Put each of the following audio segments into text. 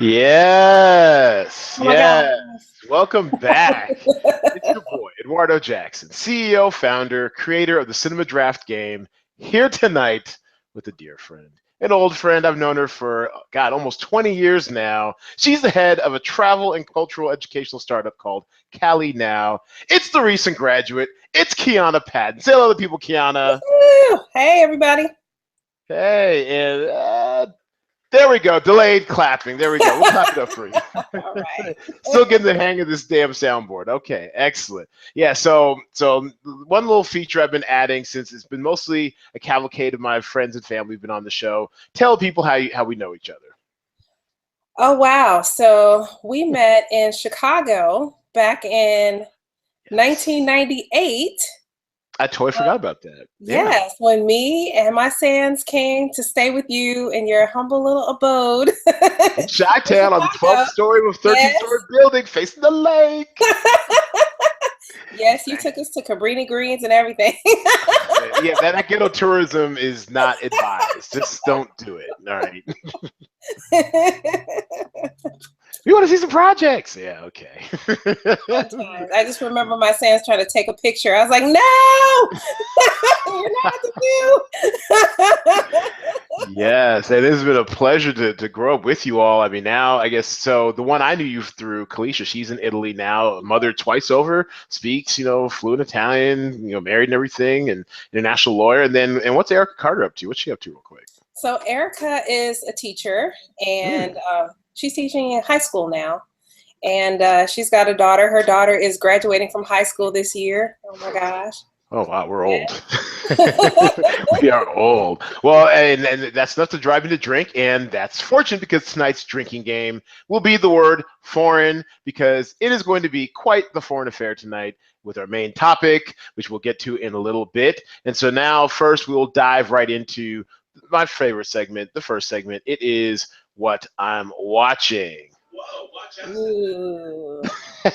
Yes, Oh my God. yes. Welcome back. It's your boy, Eduardo Jackson, CEO, founder, creator of the Cinema Draft game, here tonight with a dear friend, an old friend. I've known her for, God, almost 20 years now. She's the head of a travel and cultural educational startup called Cali Now. It's the recent graduate. It's Kiahnna Patton. Say hello to people, Kiahnna. Woo. Hey, everybody. Hey, and there we go. Delayed clapping. There we go. We'll clap it up for you. All right. Still getting the hang of this damn soundboard. Okay, excellent. Yeah, so one little feature I've been adding since it's been mostly a cavalcade of my friends and family who've been on the show. Tell people how we know each other. Oh, wow. So we met in Chicago back in Yes. 1998. I totally forgot about that. Yeah. Yes, when me and my Sands came to stay with you in your humble little abode In in Chi-Town on the 12th Chicago. story of a 13th-story Yes. building facing the lake. Yes, you took us to Cabrini Greens and everything. Yeah, that ghetto tourism is not advised. Just don't do it. All right. We want to see some projects. Yeah, okay. Fun times. I just remember my Sands trying to take a picture. I was like, no, you're not at the view. Yes, it has been a pleasure to grow up with you all. I mean, now I guess so. The one I knew you through, Kalisha, she's in Italy now, mother twice over, speaks, fluent Italian, married and everything, and international lawyer. And what's Erica Carter up to? What's she up to, real quick? So Erica is a teacher, and Hmm. she's teaching in high school now. And she's got a daughter. Her daughter is graduating from high school this year. Oh my gosh. Oh wow, we're Yeah. old. We are old. Well, and that's enough to drive me to drink, and that's fortunate because tonight's drinking game will be the word foreign, because it is going to be quite the foreign affair tonight with our main topic, which we'll get to in a little bit. And so now, first, we will dive right into my favorite segment, the first segment. It is what I'm watching. Whoa, watch out. Ooh.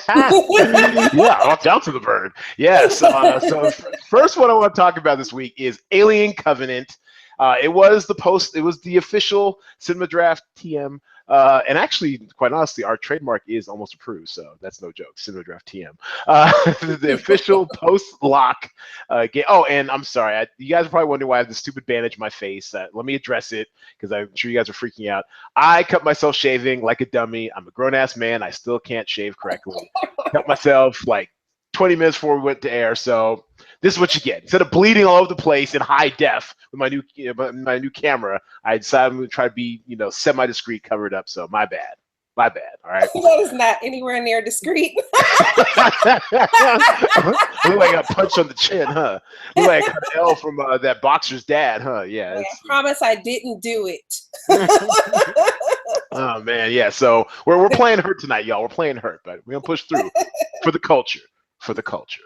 Yeah, walk down to the bird. Yes. So first, what I want to talk about this week is Alien Covenant. It was it was the official Cinema Draft TM. And actually, quite honestly, our trademark is almost approved, so that's no joke. Cinema Draft TM, the official post-lock game. Oh, and I'm sorry, you guys are probably wondering why I have this stupid bandage on my face. Let me address it because I'm sure you guys are freaking out. I cut myself shaving like a dummy. I'm a grown ass man. I still can't shave correctly. Cut myself like 20 minutes before we went to air. So this is what you get. Instead of bleeding all over the place in high def with my new camera, I decided I'm going to try to be semi discreet, covered up. So my bad. My bad. All right. That is not anywhere near discreet. Look like I got punched on the chin, huh? Look like I got an L from that boxer's dad, huh? Yeah. I promise I didn't do it. Oh man, yeah. So we're playing hurt tonight, y'all. We're playing hurt, but we're gonna push through for the culture. For the culture.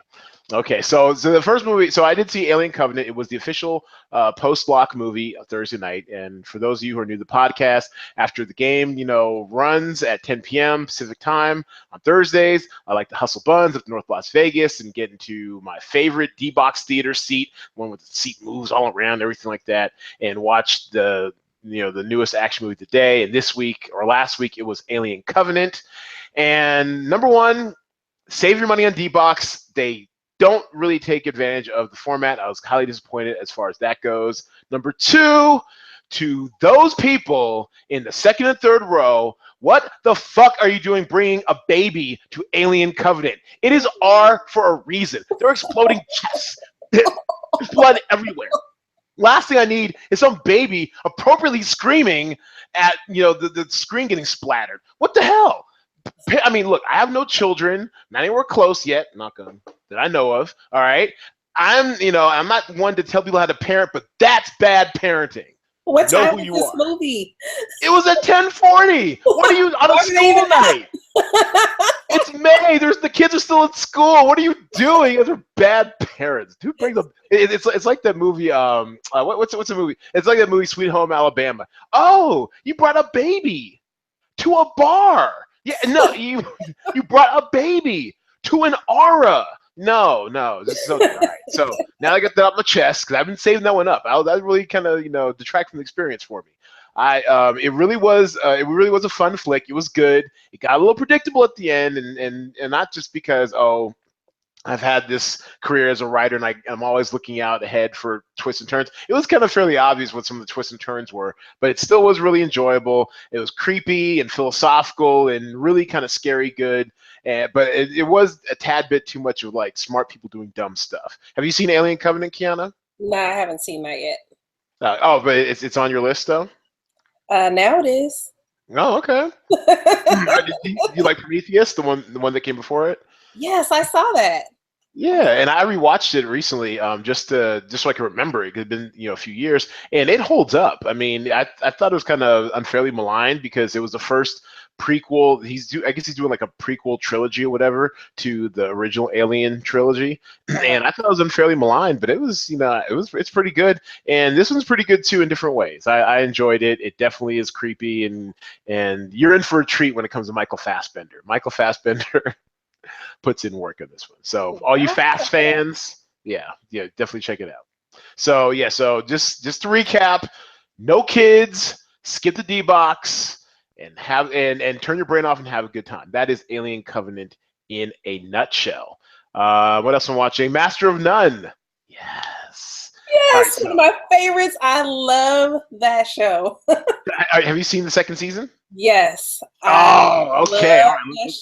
Okay, so the first movie. So I did see Alien Covenant. It was the official post-lock movie Thursday night. And for those of you who are new to the podcast, after the game, runs at 10 p.m. Pacific time on Thursdays, I like to hustle buns up to North Las Vegas and get into my favorite D-box theater seat, one with the seat moves all around, everything like that, and watch the newest action movie of the day. And this week or last week, it was Alien Covenant. And number one, save your money on D-Box. They don't really take advantage of the format. I was highly disappointed as far as that goes. Number two, to those people in the second and third row, what the fuck are you doing bringing a baby to Alien Covenant? It is R for a reason. They're exploding chests. There's blood everywhere. Last thing I need is some baby appropriately screaming at the screen getting splattered. What the hell? I mean, look, I have no children, not anywhere close yet, not going that I know of. All right, I'm not one to tell people how to parent, but that's bad parenting. What Know time who is you this are. movie? It was at 10:40. What are you on a Why do they school even night? It's May. The kids are still at school. What are you doing? You guys are bad parents. Who brings up? It's like that movie. What's the movie? It's like that movie Sweet Home Alabama. Oh, you brought a baby to a bar. Yeah, no, you brought a baby to an aura. No, no, this is so all right. So now I got that up my chest because I've been saving that one up. That really kind of detract from the experience for me. It really was a fun flick. It was good. It got a little predictable at the end, and not just because I've had this career as a writer, and I'm always looking out ahead for twists and turns. It was kind of fairly obvious what some of the twists and turns were, but it still was really enjoyable. It was creepy and philosophical and really kind of scary good. But it was a tad bit too much of like smart people doing dumb stuff. Have you seen Alien Covenant, Kiahnna? No, I haven't seen that yet. But it's on your list though. Now it is. Oh, okay. Do you like Prometheus, the one that came before it? Yes, I saw that. Yeah, and I rewatched it recently, just so I can remember it. It had been a few years, and it holds up. I mean, I thought it was kind of unfairly maligned because it was the first prequel. I guess he's doing like a prequel trilogy or whatever to the original Alien trilogy, and I thought it was unfairly maligned. But it was, it's pretty good, and this one's pretty good too in different ways. I enjoyed it. It definitely is creepy, and you're in for a treat when it comes to Michael Fassbender. Michael Fassbender puts in work on this one. So all you Fast fans, yeah, definitely check it out. So just to recap, no kids, skip the D-box, and turn your brain off and have a good time. That is Alien Covenant in a nutshell. What else I'm watching? Master of None. Yes. Yes, one of my favorites. I love that show. Have you seen the second season? Yes. Oh, okay. All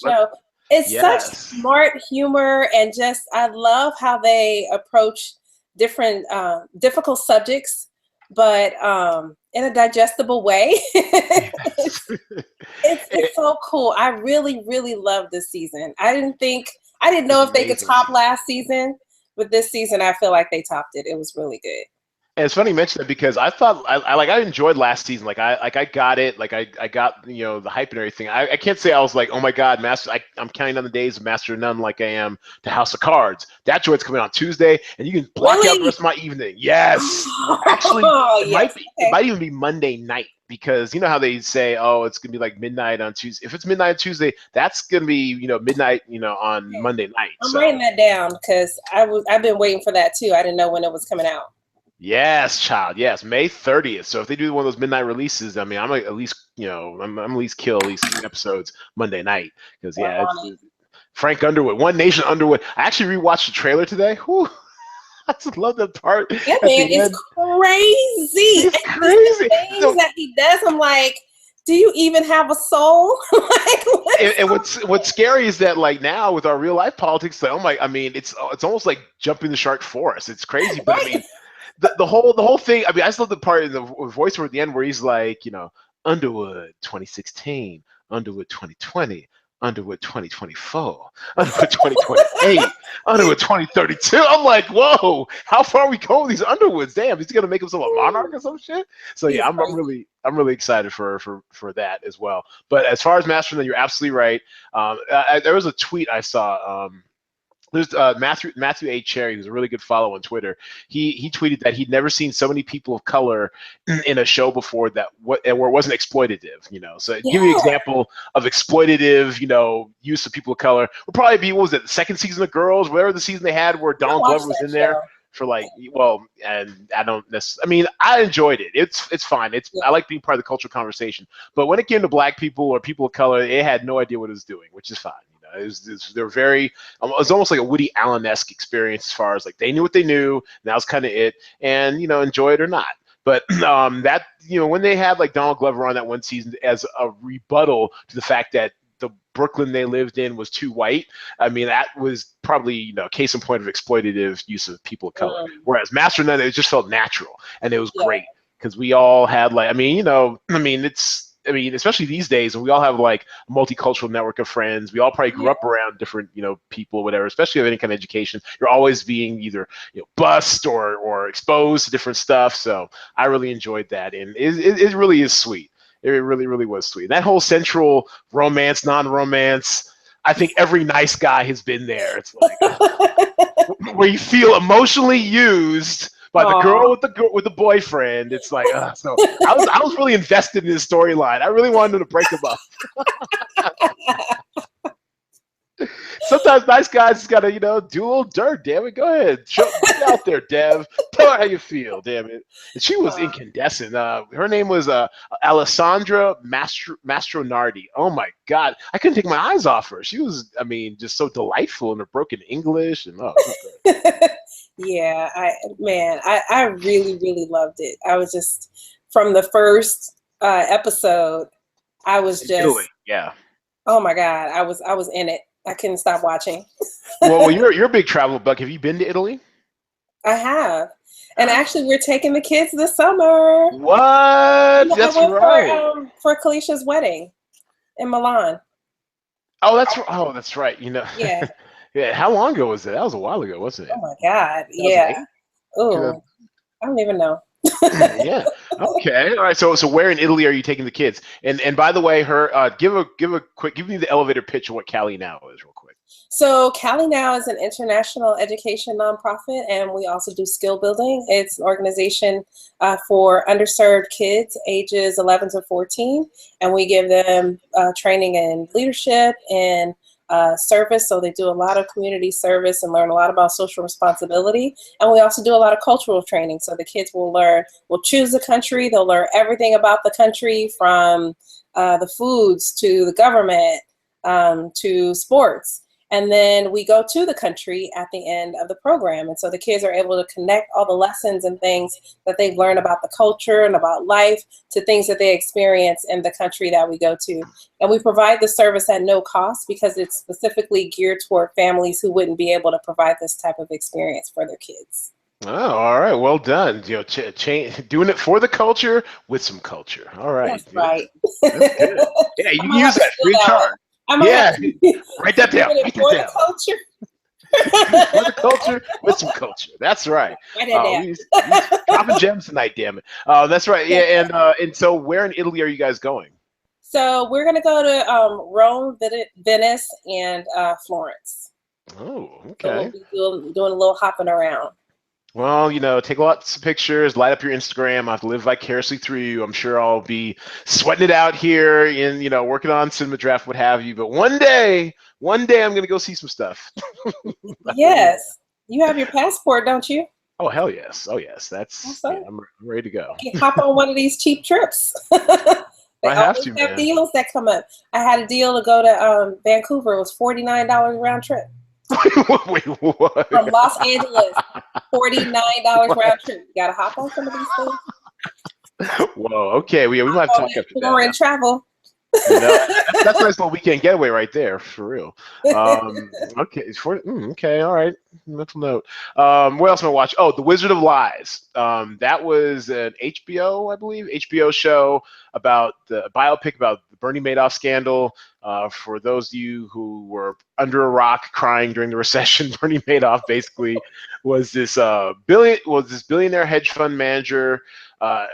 right. It's such smart humor, and just I love how they approach different difficult subjects, but in a digestible way. It's so cool. I really, really love this season. I didn't know if they could top last season, but this season I feel like they topped it. It was really good. And it's funny you mention that because I thought I enjoyed last season. I got it. I got the hype and everything. I can't say I was like, oh my god, I'm counting down the days of Master of None like I am to House of Cards. That joint's coming on Tuesday, and you can block out the rest of my evening. Yes, actually, it might even be Monday night because you know how they say, oh, it's gonna be like midnight on Tuesday. If it's midnight on Tuesday, that's gonna be midnight on Monday night. I'm writing that down because I've been waiting for that too. I didn't know when it was coming out. Yes, child. Yes, May 30th. So if they do one of those midnight releases, I mean, I'm at least, I'm at least kill at least 3 episodes Monday night because Frank Underwood, One Nation Underwood. I actually rewatched the trailer today. Whew. I just love that part. That man is crazy. He's crazy. Things that he does, I'm like, do you even have a soul? And what's scary is that like now with our real life politics, like, I mean, it's almost like jumping the shark for us. It's crazy, but I mean. The whole thing. I mean, I just love the part in the voiceover at the end where he's like, Underwood 2016, Underwood 2020, Underwood 2024, Underwood 2028, Underwood 2032. I'm like, whoa, how far are we going with these Underwoods? Damn, he's gonna make himself a monarch or some shit. So yeah, I'm really excited for that as well. But as far as Master of None, you're absolutely right. There was a tweet I saw. There's Matthew A. Cherry, who's a really good follow on Twitter. He tweeted that he'd never seen so many people of color in a show before where it wasn't exploitative. So give me an example of exploitative, use of people of color. Would probably be, what was it, the second season of Girls, whatever the season they had where Donald Glover was in there for like, and I don't necessarily. I mean, I enjoyed it. It's fine. I like being part of the cultural conversation. But when it came to black people or people of color, it had no idea what it was doing, which is fine. They're very. It was almost like a Woody Allen-esque experience as far as like they knew what they knew. And that was kind of it, and enjoy it or not. But that when they had like Donald Glover on that one season as a rebuttal to the fact that the Brooklyn they lived in was too white. I mean, that was probably case in point of exploitative use of people of color. Whereas Master of None, it just felt natural and it was great because we all had like especially these days, and we all have like a multicultural network of friends. We all probably grew up around different, people, whatever. Especially with any kind of education, you're always being either bussed or exposed to different stuff. So I really enjoyed that, and it really is sweet. It really, really was sweet. And that whole central romance, non-romance. I think every nice guy has been there. It's like where you feel emotionally used by the girl with the boyfriend. It's like, so I was really invested in this storyline. I really wanted them to break them up. Sometimes nice guys just gotta, do a little dirt. Damn it, go ahead, get out there, Dev. Tell her how you feel. Damn it. And she was incandescent. Her name was Alessandra Mastronardi. Oh my God, I couldn't take my eyes off her. She was, I mean, just so delightful in her broken English, and Yeah, I really, really loved it. I was just from the first episode, I was just Italy, yeah. Oh my God, I was in it. I couldn't stop watching. Well, you're a big travel bug. Have you been to Italy? I have, and actually, we're taking the kids this summer. What? That's right. For Kalisha's wedding in Milan. Oh, that's right. Yeah. Yeah. How long ago was it? That was a while ago, wasn't it? Oh my God. Yeah. Oh, I don't even know. Yeah. Okay. All right. So where in Italy are you taking the kids? And by the way, give me the elevator pitch of what Kiahnna is, real quick. So Kiahnna is an international education nonprofit, and we also do skill building. It's an organization for underserved kids ages 11 to 14, and we give them training in leadership and service. So they do a lot of community service and learn a lot about social responsibility. And we also do a lot of cultural training. So the kids will choose the country. They'll learn everything about the country, from the foods to the government to sports. And then we go to the country at the end of the program. And so the kids are able to connect all the lessons and things that they've learned about the culture and about life to things that they experience in the country that we go to. And we provide the service at no cost because it's specifically geared toward families who wouldn't be able to provide this type of experience for their kids. Oh, all right. Well done. Doing it for the culture with some culture. All right. That's right. That's good. Yeah, you can use that free card. Yeah, write that down. For the culture. For the culture with some culture. That's right. He's dropping gems tonight, damn it. That's right. Yeah, and so where in Italy are you guys going? So we're gonna go to Rome, Venice, and Florence. Oh, okay. So we'll be doing a little hopping around. Well, take lots of pictures, light up your Instagram. I have to live vicariously through you. I'm sure I'll be sweating it out here and, working on Cinema Draft, what have you. But one day I'm going to go see some stuff. Yes. You have your passport, don't you? Oh, hell yes. Oh, yes. I'm ready to go. You can hop on one of these cheap trips. I have to, man. Deals that come up. I had a deal to go to Vancouver. It was $49 round trip. Wait, what? From Los Angeles, $49 round trip. You gotta hop on some of these things. Whoa, okay, we might talk after that. We're in travel. That's a nice little weekend getaway right there, for real. Okay, okay, all right. Mental note. What else am I watching? Oh, The Wizard of Lies. That was an HBO, I believe, HBO show about the biopic about the Bernie Madoff scandal. For those of you who were under a rock crying during the recession, Bernie Madoff basically was this billionaire hedge fund manager. I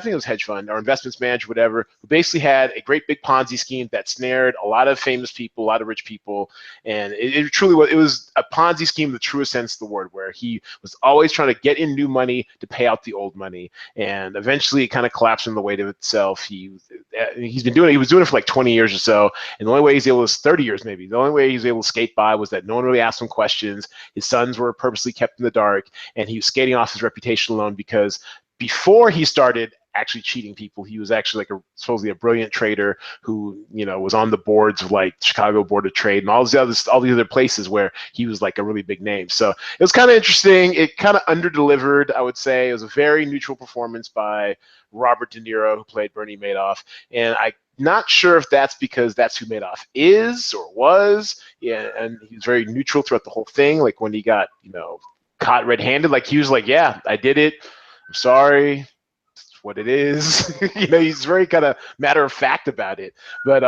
think it was hedge fund or investments manager, whatever, who basically had a great big Ponzi scheme that snared a lot of famous people, a lot of rich people, and it truly was a Ponzi scheme in the truest sense of the word, where he was always trying to get in new money to pay out the old money, and eventually it kind of collapsed on the weight of itself. He was doing it for like 20 years or so, and the only way he's able to, 30 years maybe, the only way he was able to skate by was that no one really asked him questions. His sons were purposely kept in the dark, and he was skating off his reputation alone because before he started actually cheating people, he was actually supposedly a brilliant trader who, was on the boards of like Chicago Board of Trade and all the other places where he was like a really big name. So it was kind of interesting. It kind of under-delivered, I would say. It was a very neutral performance by Robert De Niro, who played Bernie Madoff. And I'm not sure if that's because that's who Madoff is or was. Yeah, and he was very neutral throughout the whole thing. Like when he got, caught red-handed, like he was like, yeah, I did it. I'm sorry. It's what it is. He's very kind of matter of fact about it. But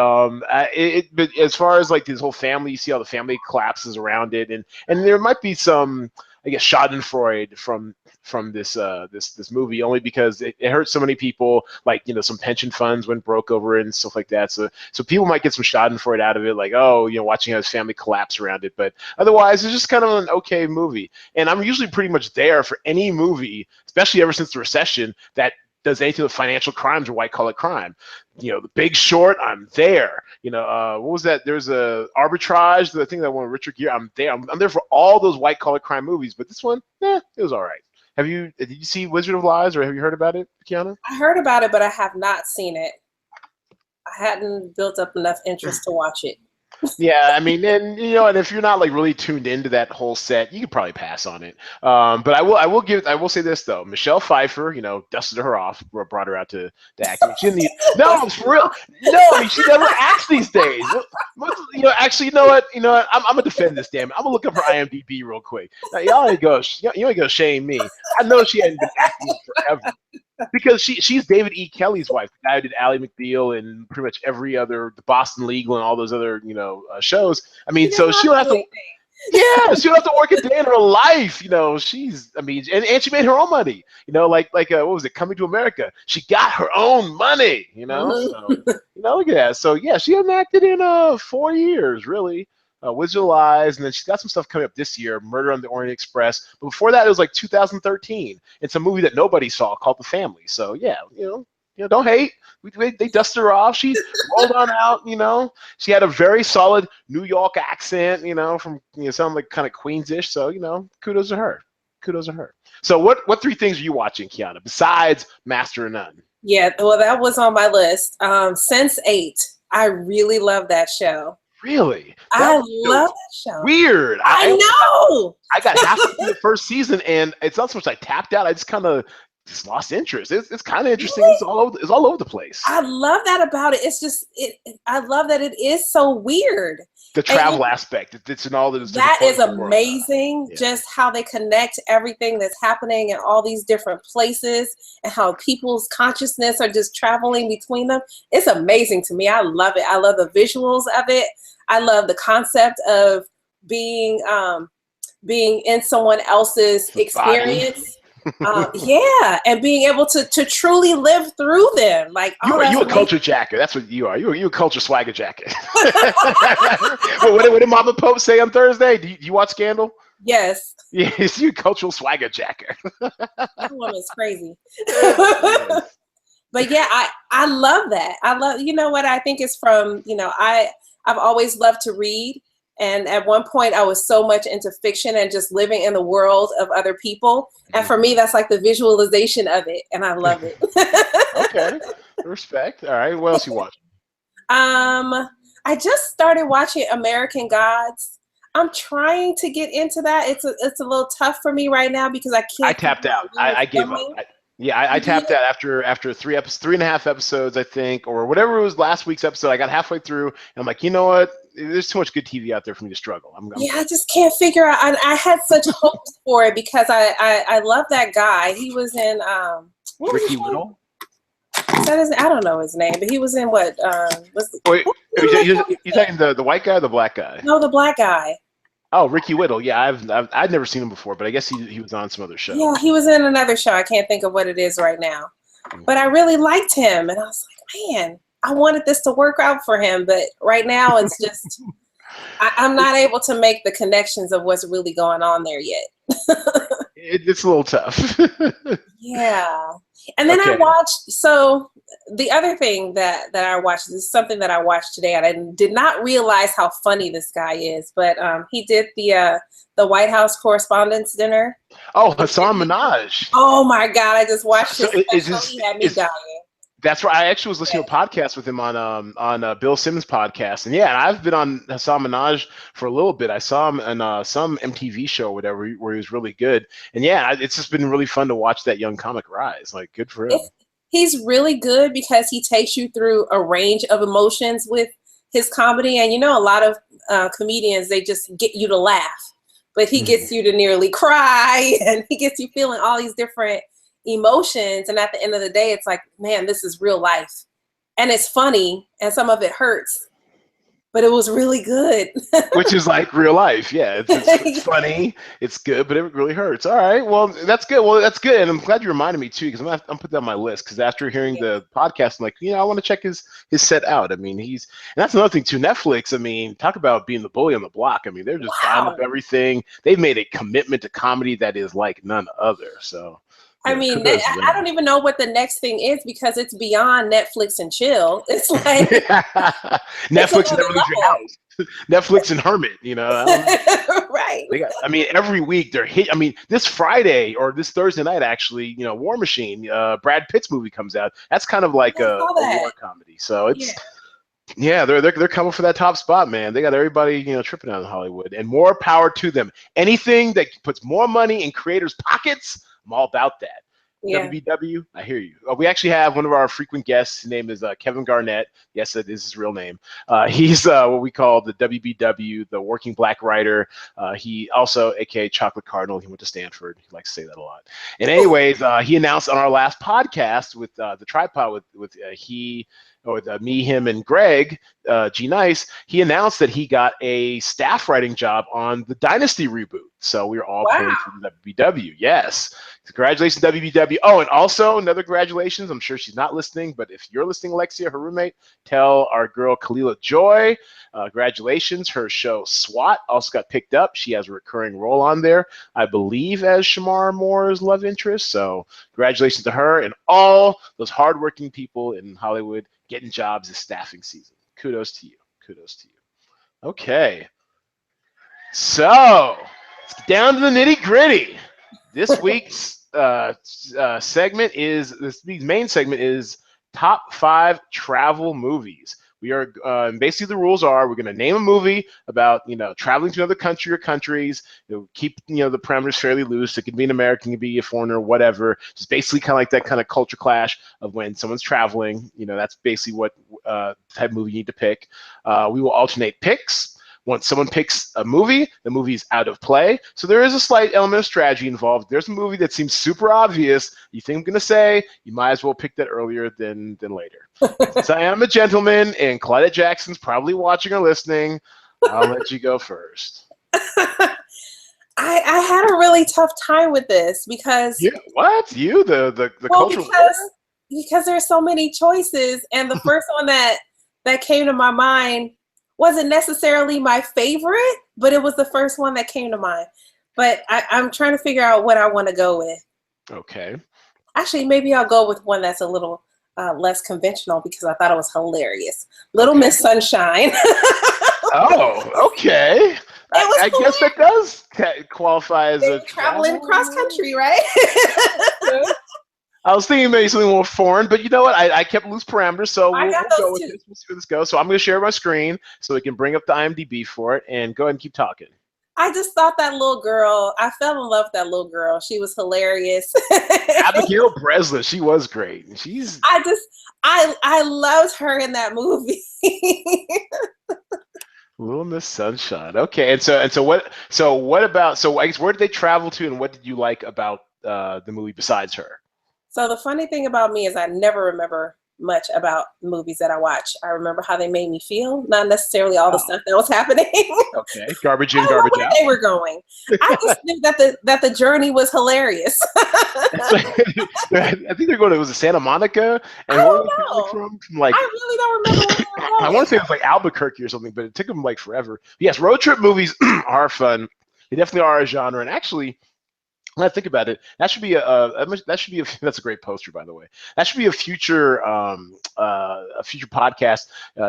but as far as like this whole family, you see how the family collapses around it, and there might be some, I guess, Schadenfreude from this this movie, only because it hurt so many people. Like some pension funds went broke over it and stuff like that. So people might get some Schadenfreude out of it, like watching how his family collapse around it. But otherwise, it's just kind of an okay movie. And I'm usually pretty much there for any movie, especially ever since the recession, that does anything with financial crimes or white collar crime. The Big Short, I'm there. What was that? There's a Arbitrage, the thing that won Richard Gere. I'm there. I'm there for all those white collar crime movies. But this one, it was all right. Did you see Wizard of Lies, or have you heard about it, Kiahnna? I heard about it, but I have not seen it. I hadn't built up enough interest to watch it. Yeah, I mean, and if you're not like really tuned into that whole set, you could probably pass on it. But I will say this though, Michelle Pfeiffer, dusted her off, brought her out to acting. No, it's for real. No, I mean, she never acts these days. Actually, you know what? I'm gonna defend this. Damn it, I'm gonna look up her IMDb real quick. Now, y'all ain't gonna shame me. I know she hadn't been acting forever. Because she's David E. Kelly's wife, the guy who did Ally McBeal and pretty much every other, the Boston Legal and all those other, shows. I mean, so she don't have to. Yeah, she don't have to work a day in her life. And she made her own money. Like what was it, Coming to America? She got her own money. So, look at that. So yeah, she hasn't acted in 4 years, really. Wizard of Lies, and then she's got some stuff coming up this year, Murder on the Orient Express. But before that, it was like 2013. It's a movie that nobody saw called The Family. So yeah, don't hate. They dusted her off. She rolled on out. She had a very solid New York accent. From sounding like kind of Queens-ish. So kudos to her. Kudos to her. So what 3 things are you watching, Kiahnna, besides Master of None? Yeah, well, that was on my list. Sense8. I really love that show. Really? I love that show. Weird. I know. I got halfway through the first season, and it's not so much I tapped out. I just kind of lost interest. It's kind of interesting. Really? It's all over the place. I love that about it. It's just I love that it is so weird. The travel aspect. It's in all this. That is amazing. Yeah. Just how they connect everything that's happening in all these different places, and how people's consciousness are just traveling between them. It's amazing to me. I love it. I love the visuals of it. I love the concept of being in someone else's experience. Yeah, and being able to truly live through them. Like you a culture jacker. That's what you are. You a culture swagger jacker. What did Mama Pope say on Thursday? Do you watch Scandal? Yes. Yes, you a cultural swagger jacker. That woman's crazy. But yeah, I love that. I love, what I think is from, I've always loved to read. And at one point, I was so much into fiction and just living in the world of other people. And for me, that's like the visualization of it. And I love it. Okay. Respect. All right. What else you watching? I just started watching American Gods. I'm trying to get into that. It's a little tough for me right now because I can't. I tapped out. I gave up. I tapped out after 3.5 episodes, I think, or whatever it was last week's episode. I got halfway through, and I'm like, you know what? There's too much good TV out there for me to struggle. I just can't figure out. I had such hopes for it because I love that guy. He was in Ricky Whittle. I don't know his name, but he was in what? Wait, you talking the white guy or the black guy? No, the black guy. Oh, Ricky Whittle. Yeah, I've never seen him before, but I guess he was on some other show. Yeah, he was in another show. I can't think of what it is right now. But I really liked him, and I was like, man, I wanted this to work out for him, but right now it's just I'm not able to make the connections of what's really going on there yet. It's a little tough. Yeah. And then I watched, so the other thing that I watched is something that I watched today, and I did not realize how funny this guy is, but he did the White House Correspondents' Dinner. Oh, Hassan Minhaj. Oh my God, I just watched it. He had me dying. That's right. I actually was listening to a podcast with him on Bill Simmons' podcast, and yeah, I've been on Hassan Minhaj for a little bit. I saw him in some MTV show or whatever where he was really good, and yeah, it's just been really fun to watch that young comic rise. Like, good for him. He's really good because he takes you through a range of emotions with his comedy, and a lot of comedians, they just get you to laugh, but he gets you to nearly cry, and he gets you feeling all these different emotions, and at the end of the day it's like, man, this is real life, and it's funny, and some of it hurts, but it was really good. Which is like real life. Yeah, it's funny, it's good, but it really hurts. All right, well, that's good. And I'm glad you reminded me too, because I'm putting that on my list, because after hearing the podcast, I'm like, I want to check his set out. I mean, and that's another thing too, Netflix, I mean, talk about being the bully on the block. I mean, they're just buying up everything. They've made a commitment to comedy that is like none other. So I Yeah, mean, kudos to I don't even know what the next thing is because it's beyond Netflix and chill. It's like it's Netflix and another Never Leaves Your level. House. Netflix and Hermit. I don't know. Right. They got. I mean, every week they're hit. I mean, this Friday or this Thursday night, actually, War Machine, Brad Pitt's movie comes out. That's kind of like I saw a that. war comedy. So Yeah. it's yeah, they're coming for that top spot, man. They got everybody tripping out in Hollywood, and more power to them. Anything that puts more money in creators' pockets, I'm all about that. Yeah. WBW, I hear you. We actually have one of our frequent guests. His name is Kevin Garnett. Yes, that is his real name. He's what we call the WBW, the working black writer. He also, aka Chocolate Cardinal, he went to Stanford. He likes to say that a lot. And anyways, he announced on our last podcast with the Tripod with me, him, and Greg, G Nice, he announced that he got a staff writing job on the Dynasty reboot. So we're all pulling Wow. for the WBW. Yes. Congratulations, WBW. Oh, and also another congratulations. I'm sure she's not listening, but if you're listening, Alexia, her roommate, tell our girl Kalila Joy, congratulations. Her show SWAT also got picked up. She has a recurring role on there, I believe, as Shamar Moore's love interest. So congratulations to her and all those hardworking people in Hollywood getting jobs this staffing season. Kudos to you. Kudos to you. Okay. So let's get down to the nitty gritty. This week's segment is this week's main segment is top 5 travel movies. We are basically the rules are we're going to name a movie about traveling to another country or countries. Keep the parameters fairly loose. It can be an American, it can be a foreigner, whatever. Just basically kind of like that kind of culture clash of when someone's traveling. That's basically what type of movie you need to pick. We will alternate picks. Once someone picks a movie, the movie's out of play. So there is a slight element of strategy involved. If there's a movie that seems super obvious, you think I'm going to say, you might as well pick that earlier than later. Since I am a gentleman and Claudette Jackson's probably watching or listening, I'll let you go first. I had a really tough time with this because what? You the cultural because there's so many choices, and the first one that came to my mind wasn't necessarily my favorite, but it was the first one that came to mind. But I'm trying to figure out what I want to go with. Okay. Actually, maybe I'll go with one that's a little less conventional because I thought it was hilarious. Little Miss Sunshine. Oh, okay. I guess that does qualify as a traveling cross country, right? I was thinking maybe something more foreign, but you know what? I kept loose parameters, so we'll go with this. We'll see where this goes. So I'm going to share my screen so we can bring up the IMDb for it and go ahead and keep talking. I just thought that little girl, I fell in love with that little girl. She was hilarious. Abigail Breslin, she was great. I loved her in that movie. Little Miss Sunshine. Okay, and so what about I guess where did they travel to, and what did you like about the movie besides her? So the funny thing about me is I never remember much about movies that I watch. I remember how they made me feel, not necessarily all the stuff that was happening. Okay, garbage in, garbage out. They were going. I just knew that the journey was hilarious. I think they're going to Santa Monica, and I don't know. From like I really don't remember where they were going. I want to say it was like Albuquerque or something, but it took them like forever. But yes, road trip movies are fun. They definitely are a genre, and actually, when I think about it, that should be that's a great poster, by the way. That should be a future podcast,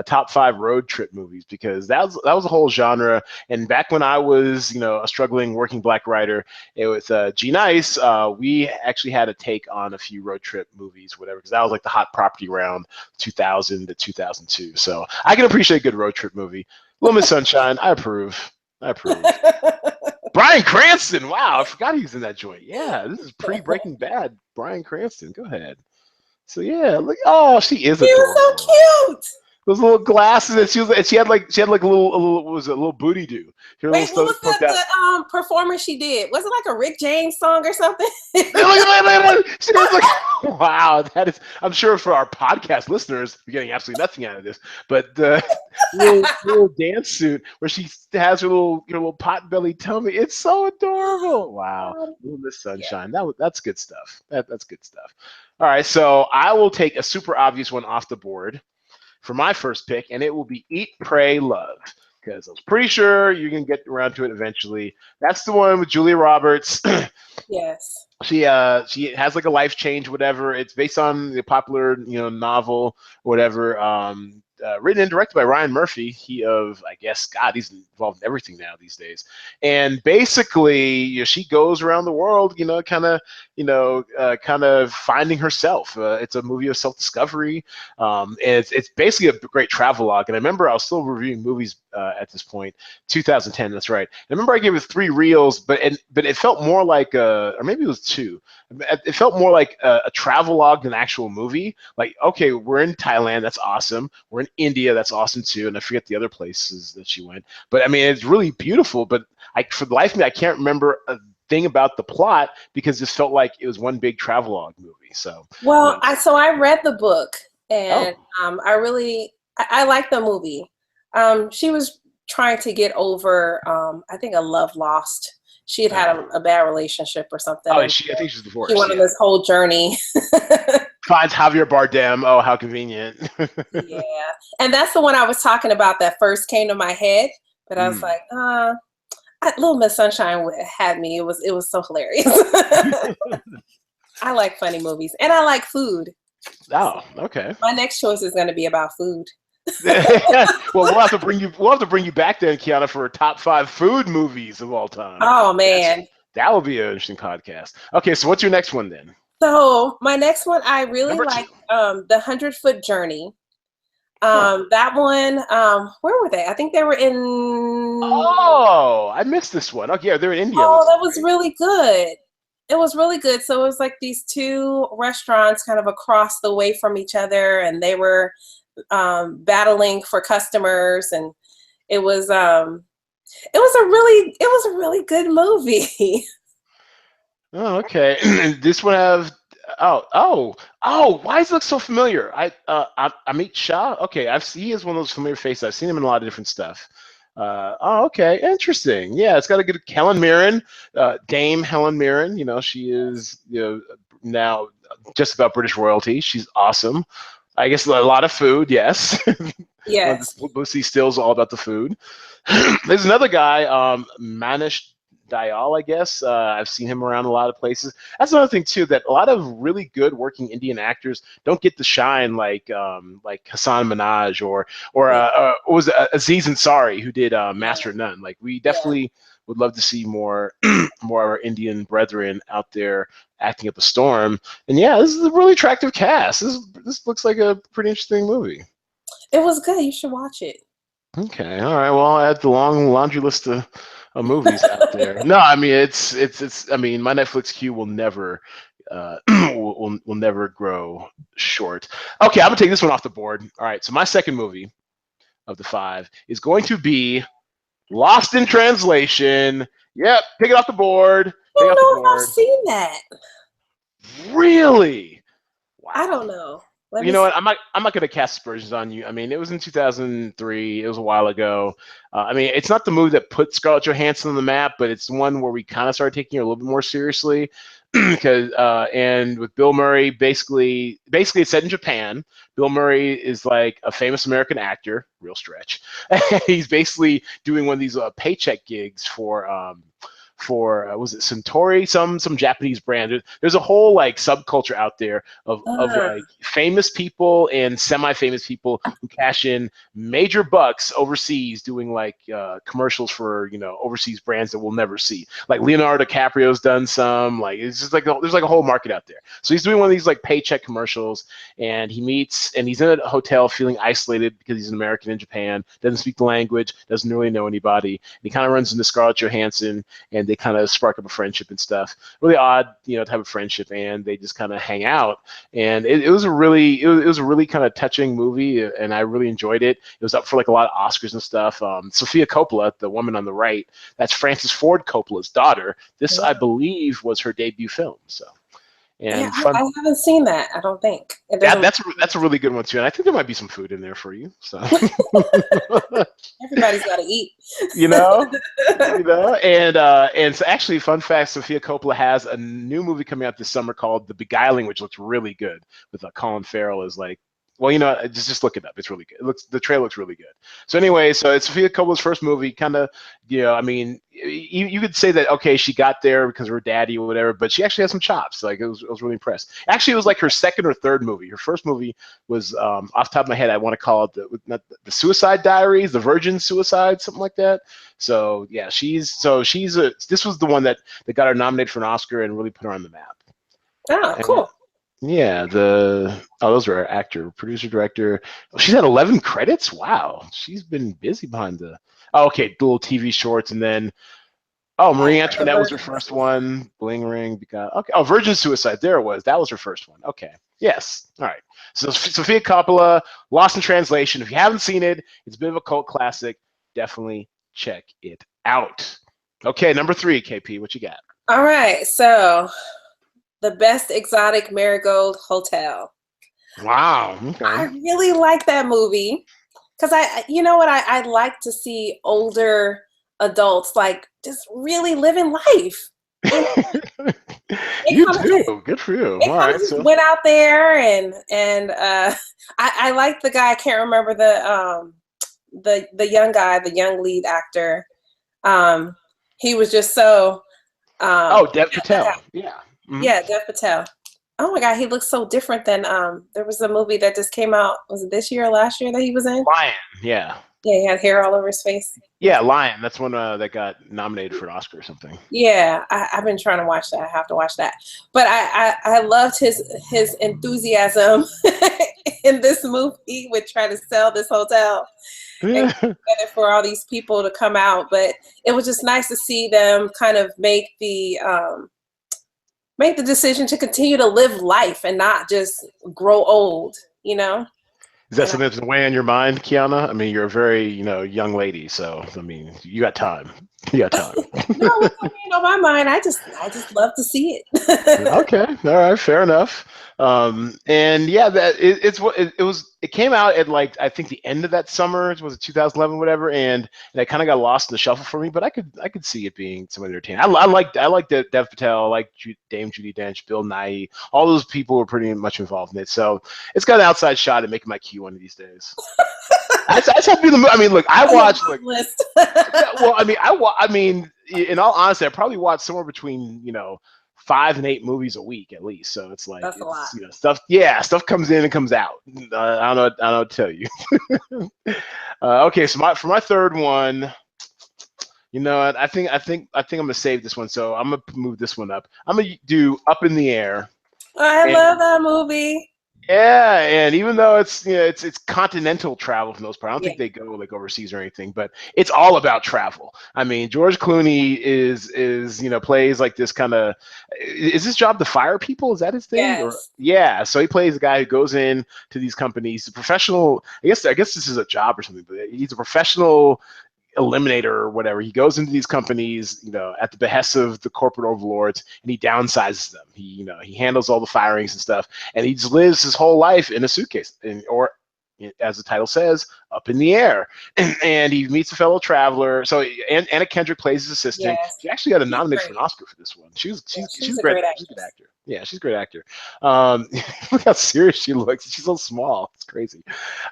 top 5 road trip movies, because that was a whole genre. And back when I was a struggling working black writer with G Nice, we actually had a take on a few road trip movies, whatever, because that was like the hot property around 2000 to 2002. So I can appreciate a good road trip movie. Little Miss Sunshine, I approve. Bryan Cranston. Wow, I forgot he was in that joint. Yeah, this is pre-Breaking Bad. Bryan Cranston. Go ahead. So yeah, look. Oh, she is. She was so cute. Those little glasses that she had like a little what was it, a little booty do. Wait, what was the performance she did? Was it like a Rick James song or something? She was like, wow, that is. I'm sure for our podcast listeners, you're getting absolutely nothing out of this, but the little dance suit where she has her little pot belly tummy, it's so adorable. Wow, Little Miss Sunshine. Yeah. That's good stuff. That's good stuff. All right, so I will take a super obvious one off the board for my first pick, and it will be Eat, Pray, Love, because I was pretty sure you can get around to it eventually. That's the one with Julia Roberts. Yes. she has like a life change, whatever. It's based on the popular novel, whatever. Written and directed by Ryan Murphy. He of I guess God, he's involved in everything now these days. And basically, she goes around the world, kind of finding herself. It's a movie of self-discovery. And it's basically a great travelogue. And I remember I was still reviewing movies at this point, 2010. That's right. And I remember I gave it 3 reels, but it felt more like or maybe it was 2. It felt more like a travelogue than an actual movie. Like, okay, we're in Thailand, that's awesome. We're in India, that's awesome too. And I forget the other places that she went. But I mean, it's really beautiful. But for the life of me, I can't remember a thing about the plot because this felt like it was one big travelogue movie. So, Well, I read the book, and oh. I like the movie. She was trying to get over, I think, a love lost. She had had a bad relationship or something. Oh, I think she's divorced. She went on this whole journey. Finds Javier Bardem. Oh, how convenient. Yeah. And that's the one I was talking about that first came to my head. But I was like, Little Miss Sunshine had me. It was so hilarious. I like funny movies. And I like food. Oh, okay. My next choice is going to be about food. Well, we'll have to bring you back then, Kiahnna, for top 5 food movies of all time. Oh man, that will be an interesting podcast. Okay, so what's your next one then? So my next one, I really like the 100-Foot Journey. That one, where were they? I think they were in. Oh, I missed this one. Okay, yeah, they're in India. Oh, that was really good. It was really good. So it was like these 2 restaurants kind of across the way from each other, and they were battling for customers, and it was a really good movie. Oh, okay. This one have why does it look so familiar? Amit Shah. Okay, he is one of those familiar faces. I've seen him in a lot of different stuff. Okay, interesting. Yeah, it's got a good Helen Mirren, Dame Helen Mirren. She is now just about British royalty. She's awesome. I guess a lot of food, yes. Yes. Publicity still is all about the food. There's another guy, Manish Dayal, I guess. I've seen him around a lot of places. That's another thing too, that a lot of really good working Indian actors don't get the shine like Hassan Minhaj or was Aziz Ansari, who did Master of None. Like, we definitely would love to see more more of our Indian brethren out there acting up a storm. And yeah, this is a really attractive cast. This looks like a pretty interesting movie. It was good. You should watch it. Okay, all right. Well, I'll add the long laundry list of movies out there. No, I mean it's. I mean, my Netflix queue will never will never grow short. Okay, I'm gonna take this one off the board. All right, so my second movie of the 5 is going to be Lost in Translation. Yep, take it off the board. I don't know if I've seen that. Really? Wow. I don't know. You know what? I'm not going to cast aspersions on you. I mean, it was in 2003. It was a while ago. I mean, it's not the movie that put Scarlett Johansson on the map, but it's one where we kind of started taking her a little bit more seriously. Because and with Bill Murray, basically it's set in Japan. Bill Murray is like a famous American actor, real stretch. He's basically doing one of these paycheck gigs for was it Centauri, some Japanese brand. There's a whole like subculture out there of like famous people and semi-famous people who cash in major bucks overseas doing like commercials for overseas brands that we'll never see. Like Leonardo DiCaprio's done some. Like, it's just like there's like a whole market out there. So he's doing one of these like paycheck commercials, and he's in a hotel feeling isolated because he's an American in Japan, doesn't speak the language, doesn't really know anybody. And he kind of runs into Scarlett Johansson, and they kind of spark up a friendship and stuff. Really odd, type of friendship, and they just kind of hang out. And it was a really kind of touching movie, and I really enjoyed it. It was up for like a lot of Oscars and stuff. Sofia Coppola, the woman on the right, that's Francis Ford Coppola's daughter. This, I believe, was her debut film. So. And I haven't seen that. I don't think. That's a really good one too, and I think there might be some food in there for you. So everybody's got to eat, and so actually, fun fact: Sofia Coppola has a new movie coming out this summer called The Beguiling, which looks really good with Colin Farrell as like Well, just look it up. It's really good. The trailer looks really good. So anyway, so it's Sofia Coppola's first movie. Kind of, I mean, you could say that okay, she got there because of her daddy or whatever, but she actually has some chops. Like I was really impressed. Actually, it was like her second or third movie. Her first movie was off the top of my head, I want to call it the Suicide Diaries, the Virgin Suicide, something like that. So yeah, this was the one that got her nominated for an Oscar and really put her on the map. Oh, And, cool. yeah, those were our actor, producer, director. She's had 11 credits. Wow, she's been busy behind the. Oh, okay, little TV shorts, and then Marie Antoinette was her first one. Bling Ring, because okay. Oh, Virgin Suicide. There it was. That was her first one. Okay. Yes. All right. So Sofia Coppola, Lost in Translation. If you haven't seen it, it's a bit of a cult classic. Definitely check it out. Okay, number 3, KP. What you got? All right. So, The Best Exotic Marigold Hotel. Wow. Okay. I really like that movie because I like to see older adults like just really living life. You do. Good for you. All right. So went out there and I like the guy. I can't remember the young guy, the young lead actor. He was just so. Dev Patel. Yeah. Mm-hmm. Yeah, Dev Patel. Oh my God, he looks so different than there was a movie that just came out. Was it this year or last year that he was in? Lion. Yeah. Yeah, he had hair all over his face. Yeah, Lion. That's one that got nominated for an Oscar or something. Yeah, I've been trying to watch that. I have to watch that. But I loved his enthusiasm in this movie with trying to sell this hotel and for all these people to come out. But it was just nice to see them kind of make the decision to continue to live life and not just grow old, Is that something that's weighing on your mind, Kiahnna? I mean, you're a very, young lady, so I mean, you got time. You got time. No, what's on my mind? I just love to see it. Okay, all right, fair enough. And yeah, it came out at like I think the end of that summer. Was it 2011, whatever? And it kind of got lost in the shuffle for me. But I could see it being somewhat entertaining. I like Dev Patel, I like Dame Judi Dench, Bill Nighy. All those people were pretty much involved in it. So it's got an outside shot at making my queue one of these days. I just have to be the. I mean, look, I watched like. Well, I mean, in all honesty, I probably watch somewhere between 5 and 8 movies a week at least. So it's like that's a lot. Stuff. Yeah, stuff comes in and comes out. I don't know what to tell you. Okay, so for my third one, I think I'm gonna save this one. So I'm gonna move this one up. I'm gonna do Up in the Air. I love that movie. Yeah, and even though it's it's continental travel for the most part, I don't think they go like overseas or anything, but it's all about travel. I mean, George Clooney is plays like this kind of. Is his job to fire people? Is that his thing? Yes. Yeah, so he plays a guy who goes in to these companies, a professional. I guess this is a job or something, but he's a professional eliminator or whatever. He goes into these companies, at the behest of the corporate overlords, and he downsizes them. He handles all the firings and stuff, and he just lives his whole life in a suitcase, or as the title says, up in the air. And he meets a fellow traveler. So Anna Kendrick plays his assistant. Yes. She actually got nominated for an Oscar for this one. She's a great actor. She's a good actor. Yeah, she's a great actor. Look how serious she looks. She's so small. It's crazy.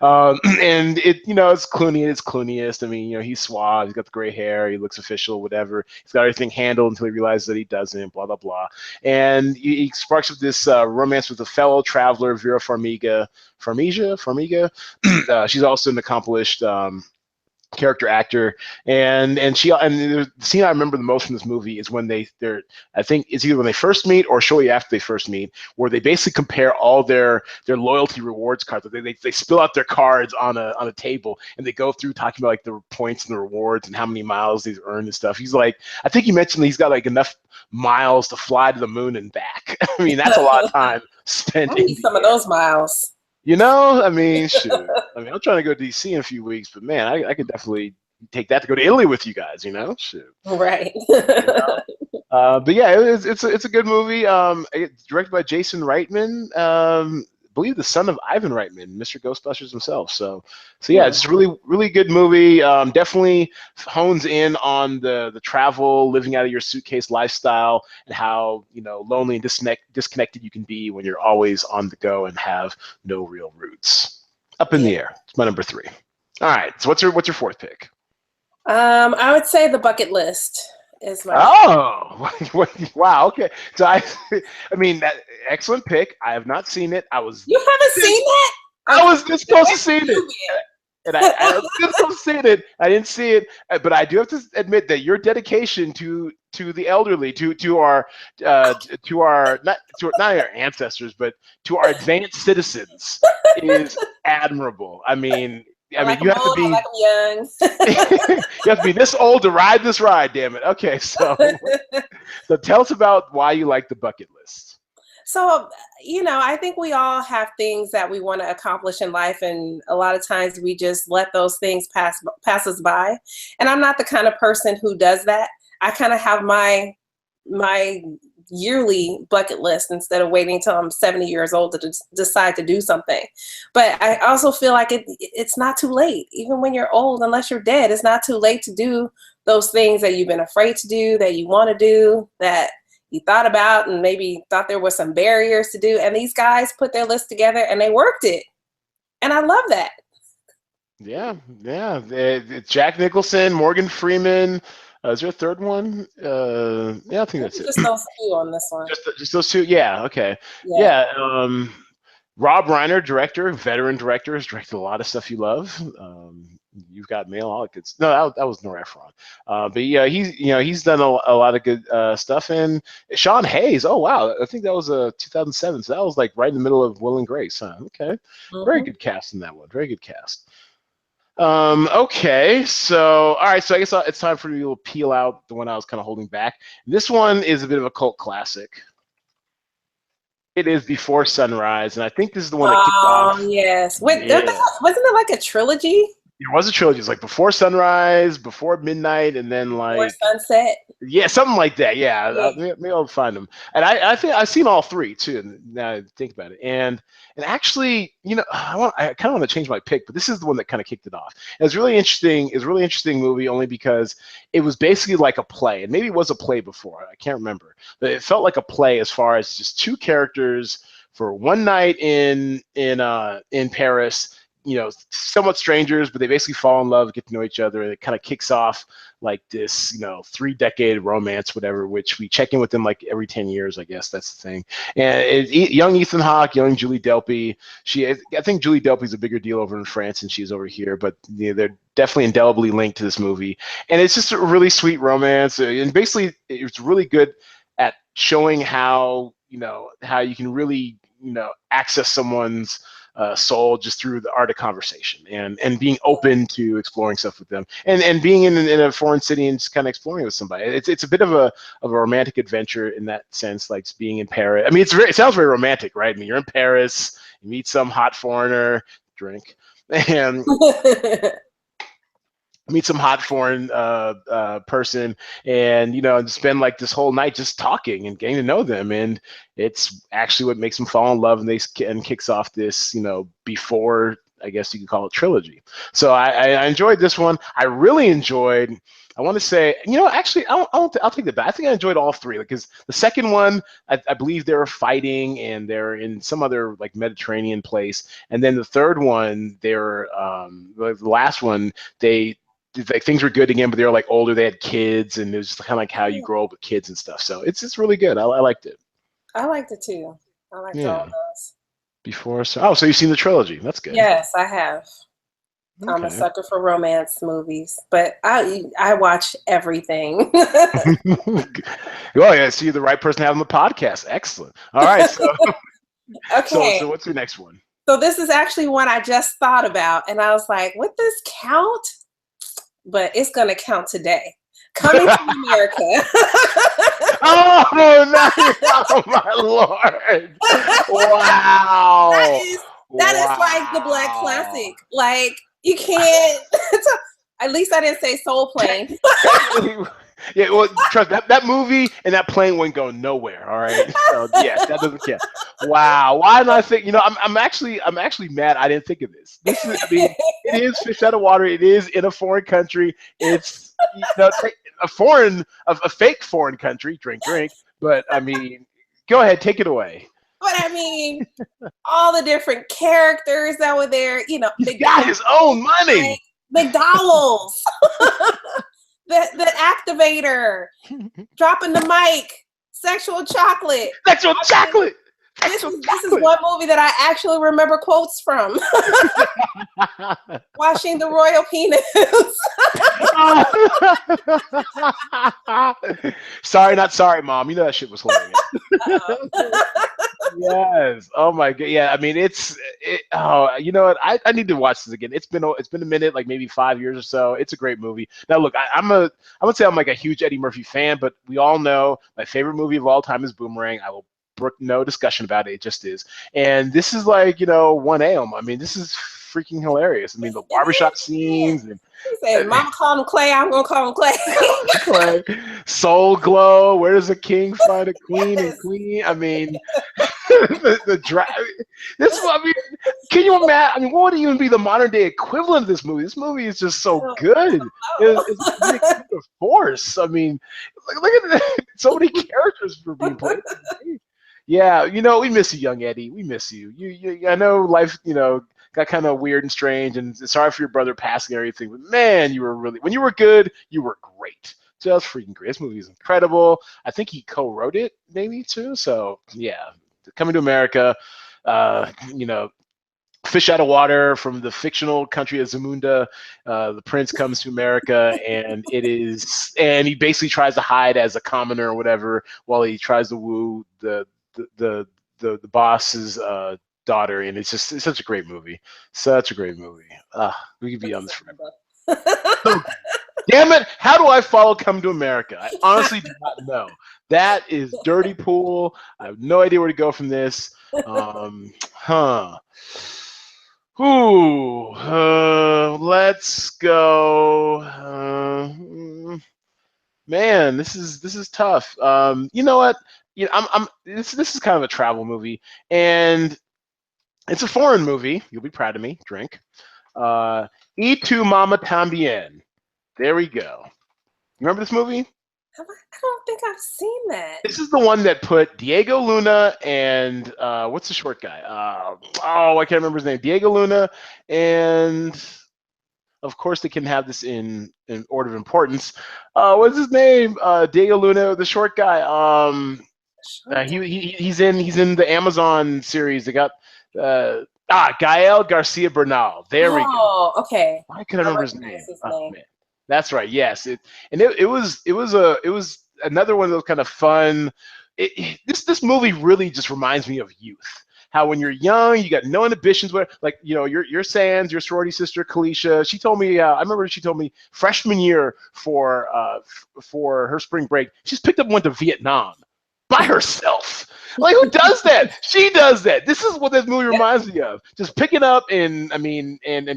And it's Clooney. It's Clooneyest. I mean, he's suave. He's got the gray hair. He looks official, whatever. He's got everything handled until he realizes that he doesn't, blah, blah, blah. And he sparks up this romance with a fellow traveler, Vera Farmiga. She's also an accomplished character actor, and the scene I remember the most from this movie is when they're I think it's either when they first meet or shortly after they first meet, where they basically compare all their loyalty rewards cards. They spill out their cards on a table, and they go through talking about like the points and the rewards and how many miles they've earned and stuff. He's like, I think you mentioned he's got like enough miles to fly to the moon and back. I mean, that's a lot of time spent. I need some of those miles. I mean, shoot. I mean, I'm trying to go to DC in a few weeks, but man, I could definitely take that to go to Italy with you guys. Shoot. Right. But yeah, it's a good movie. Directed by Jason Reitman. I believe the son of Ivan Reitman, Mr. Ghostbusters himself. So yeah, it's a really good movie. Definitely hones in on the travel, living out of your suitcase lifestyle, and how lonely and disconnected you can be when you're always on the go and have no real roots. Up in the air. It's my number 3. All right. So what's your fourth pick? I would say The Bucket List is my. Oh, wow. Okay. So I mean, excellent pick. I have not seen it. You haven't seen that? I was this close to seeing it. And I was this close to seeing it. I didn't see it, but I do have to admit that your dedication to the elderly, to our not our ancestors, but to our advanced citizens is admirable. I mean, you have to be young. you have to be this old to ride this ride. Damn it. Okay, so tell us about why you like The Bucket List. So, I think we all have things that we want to accomplish in life, and a lot of times we just let those things pass us by. And I'm not the kind of person who does that. I kind of have my yearly bucket list instead of waiting until I'm 70 years old to decide to do something. But I also feel like it's not too late. Even when you're old, unless you're dead, it's not too late to do those things that you've been afraid to do, that you want to do, that you thought about and maybe thought there were some barriers to do. And these guys put their list together and they worked it. And I love that. Yeah. It's Jack Nicholson, Morgan Freeman. Is there a third one? Yeah, I think that's just those two on this one. Just those two? Yeah, okay. Yeah. Rob Reiner, director, veteran director, has directed a lot of stuff you love. You've Got Mail, all that good stuff. No, that was Nora Ephron. But yeah, he's done a lot of good stuff. And Sean Hayes, oh wow, I think that was 2007. So that was like right in the middle of Will and Grace, huh? Okay, very good cast in that one. Very good cast. Okay, so all right, so I guess it's time for me to peel out the one I was kind of holding back. This one is a bit of a cult classic. It is Before Sunrise, and I think this is the one that kicked off. Oh yes, wasn't it like a trilogy? It was a trilogy. It's like Before Sunrise, Before Midnight, and then like Before Sunset. Yeah, something like that. Yeah, maybe I'll find them. And I think I've seen all 3 too. Now I think about it, and actually, I kind of want to change my pick, but this is the one that kind of kicked it off. And it's really interesting. It's a really interesting movie only because it was basically like a play, and maybe it was a play before. I can't remember, but it felt like a play as far as just 2 characters for one night in Paris. Somewhat strangers, but they basically fall in love, get to know each other, and it kind of kicks off like this, 3-decade romance, whatever, which we check in with them like every 10 years, I guess that's the thing. And young Ethan Hawke, young Julie Delpy. I think Julie Delpy's a bigger deal over in France than she's over here, but they're definitely indelibly linked to this movie. And it's just a really sweet romance. And basically, it's really good at showing how you can really, access someone's soul just through the art of conversation and being open to exploring stuff with them and being in a foreign city and just kind of exploring with somebody. It's a bit of a romantic adventure in that sense, like being in Paris. I mean, it sounds very romantic, right? I mean, you're in Paris, you meet some hot foreigner, drink, and meet some hot foreign person, and spend like this whole night just talking and getting to know them, and it's actually what makes them fall in love, and kicks off this before, I guess you could call it, trilogy. So I enjoyed this one. I really enjoyed. I want to say, actually, I'll take that back. I think I enjoyed all 3 because the second one, I believe they were fighting and they're in some other like Mediterranean place, and then the third one, they're the last one, things were good again, but they were like older. They had kids, and it was just kind of like how you grow up with kids and stuff. So it's really good. I liked it. I liked it too. I liked all of those. Before, so you've seen the trilogy? That's good. Yes, I have. Okay. I'm a sucker for romance movies, but I watch everything. Well, yeah, so you're the right person to have on the podcast. Excellent. All right. So, okay. So what's your next one? So this is actually one I just thought about, and I was like, would this count? But it's going to count today. Coming to America. Oh, no. Oh, my Lord. Wow. That is like the Black classic. Like, you can't. At least I didn't say Soul Plane. Yeah, well, trust that movie and that plane wouldn't go nowhere. All right, so yes, that doesn't count. Wow, why did I think? I'm actually mad. I didn't think of this. This is, it is fish out of water. It is in a foreign country. It's a fake foreign country. Drink. But I mean, go ahead, take it away. But I mean, all the different characters that were there, you know, He's got his own money. McDowell's, the activator, dropping the mic, sexual chocolate. Sexual chocolate. This is one movie that I actually remember quotes from. Washing the royal penis. Sorry, not sorry, Mom. You know that shit was hilarious. Yes. Oh my god. Yeah. I mean, oh, you know what? I need to watch this again. It's been a minute, like maybe 5 years or so. It's a great movie. Now, look, I would say I'm like a huge Eddie Murphy fan, but we all know my favorite movie of all time is Boomerang. I will brook no discussion about it. It just is. And this is like, 1A. I mean, this is freaking hilarious. I mean, the barbershop scenes. And, he said, Mama called him Clay, I'm going to call him Clay. Clay. Soul Glow. Where does a king find a queen and queen? I mean, the drive. I mean, can you imagine? I mean, what would even be the modern day equivalent of this movie? This movie is just so good. It's a force. I mean, look at that. So many characters for being played. Yeah, we miss you, young Eddie. We miss you. I know life, got kind of weird and strange, and sorry for your brother passing and everything, but man, when you were good, you were great. Just freaking great. This movie is incredible. I think he co-wrote it, maybe, too. So, yeah, Coming to America, fish out of water from the fictional country of Zamunda. The prince comes to America, and he basically tries to hide as a commoner or whatever while he tries to woo the boss's daughter, and it's such a great movie. Such a great movie. We could be on this forever. Damn it! How do I follow Come to America? I honestly do not know. That is dirty pool. I have no idea where to go from this. Let's go. Man, this is tough. You know what? This is kind of a travel movie, and it's a foreign movie. You'll be proud of me. Drink. Y tu Mama Tambien. There we go. You remember this movie? I don't think I've seen that. This is the one that put Diego Luna and what's the short guy? I can't remember his name. Diego Luna, and of course they can have this in order of importance. What's his name? Diego Luna, the short guy. He's in the Amazon series. They got Gael Garcia Bernal. There we go. Oh, okay. Why can I remember his name? Oh, man. That's right. Yes, it was another one of those kind of fun. This movie really just reminds me of youth. How when you're young, you got no inhibitions. Where your Sans, your sorority sister Kalisha. She told me. I remember she told me freshman year for her spring break, she's picked up and went to Vietnam by herself. Like, who does that? She does that. This is what this movie reminds me of. Just picking up and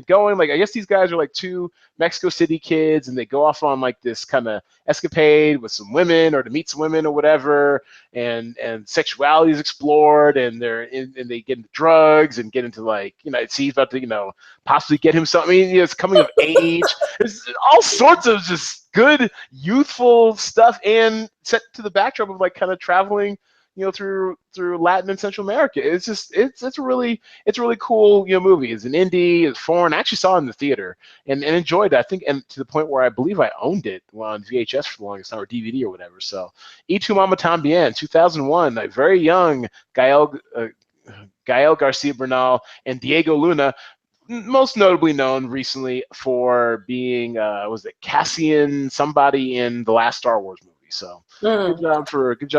going. Like, I guess these guys are like two Mexico City kids, and they go off on like this kind of escapade with some women or to meet some women or whatever, and sexuality is explored, and and they get into drugs and get into like, he's about to possibly get him something. I mean, it's coming of age. There's all sorts of just good youthful stuff, and set to the backdrop of like kind of traveling through Latin and Central America. It's a really cool movie. It's an indie, it's foreign. I actually saw it in the theater and enjoyed it. I think, and to the point where I believe I owned it on VHS for the longest time, or DVD or whatever. So, Y tu Mama Tambien, 2001, a very young Gael Garcia Bernal and Diego Luna, most notably known recently for being was it Cassian somebody in the last Star Wars movie. So good job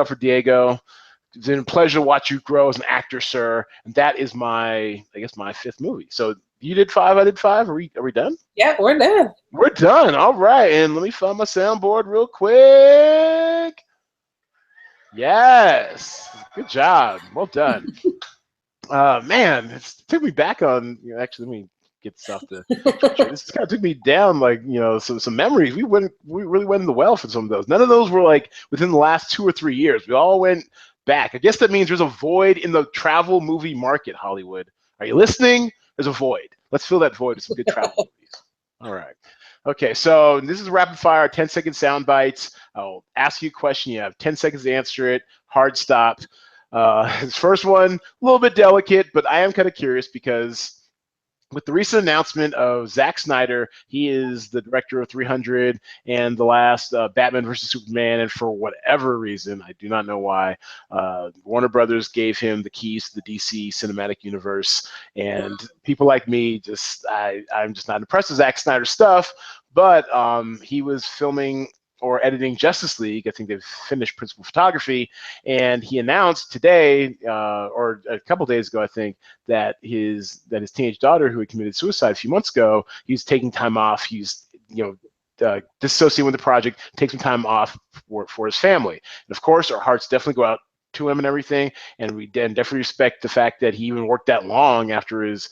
for Diego. It's been a pleasure to watch you grow as an actor, sir. And that is my fifth movie. So you did 5, I did 5. Are we done? Yeah, we're done. We're done. All right. And let me find my soundboard real quick. Yes. Good job. Well done. Man, it took me back on. Actually, let me get stuff to. This kind of took me down, like some memories. We really went in the well for some of those. None of those were like within the last 2 or 3 years. We all went back. I guess that means there's a void in the travel movie market. Hollywood, are you listening? There's a void. Let's fill that void with some good travel movies. All right. Okay, so this is rapid fire, 10-second sound bites. I'll ask you a question. You have 10 seconds to answer it. Hard stop. His first one, a little bit delicate, but I am kind of curious because with the recent announcement of Zack Snyder, he is the director of 300 and the last Batman versus Superman, and for whatever reason, I do not know why, Warner Brothers gave him the keys to the DC cinematic universe, and people like me I'm just not impressed with Zack Snyder's stuff, but he was filming or editing Justice League. I think they've finished principal photography, and he announced today, or a couple days ago, I think, that his teenage daughter, who had committed suicide a few months ago, he's taking time off. He's dissociating with the project, take some time off for his family. And of course, our hearts definitely go out to him and everything, and we definitely respect the fact that he even worked that long after his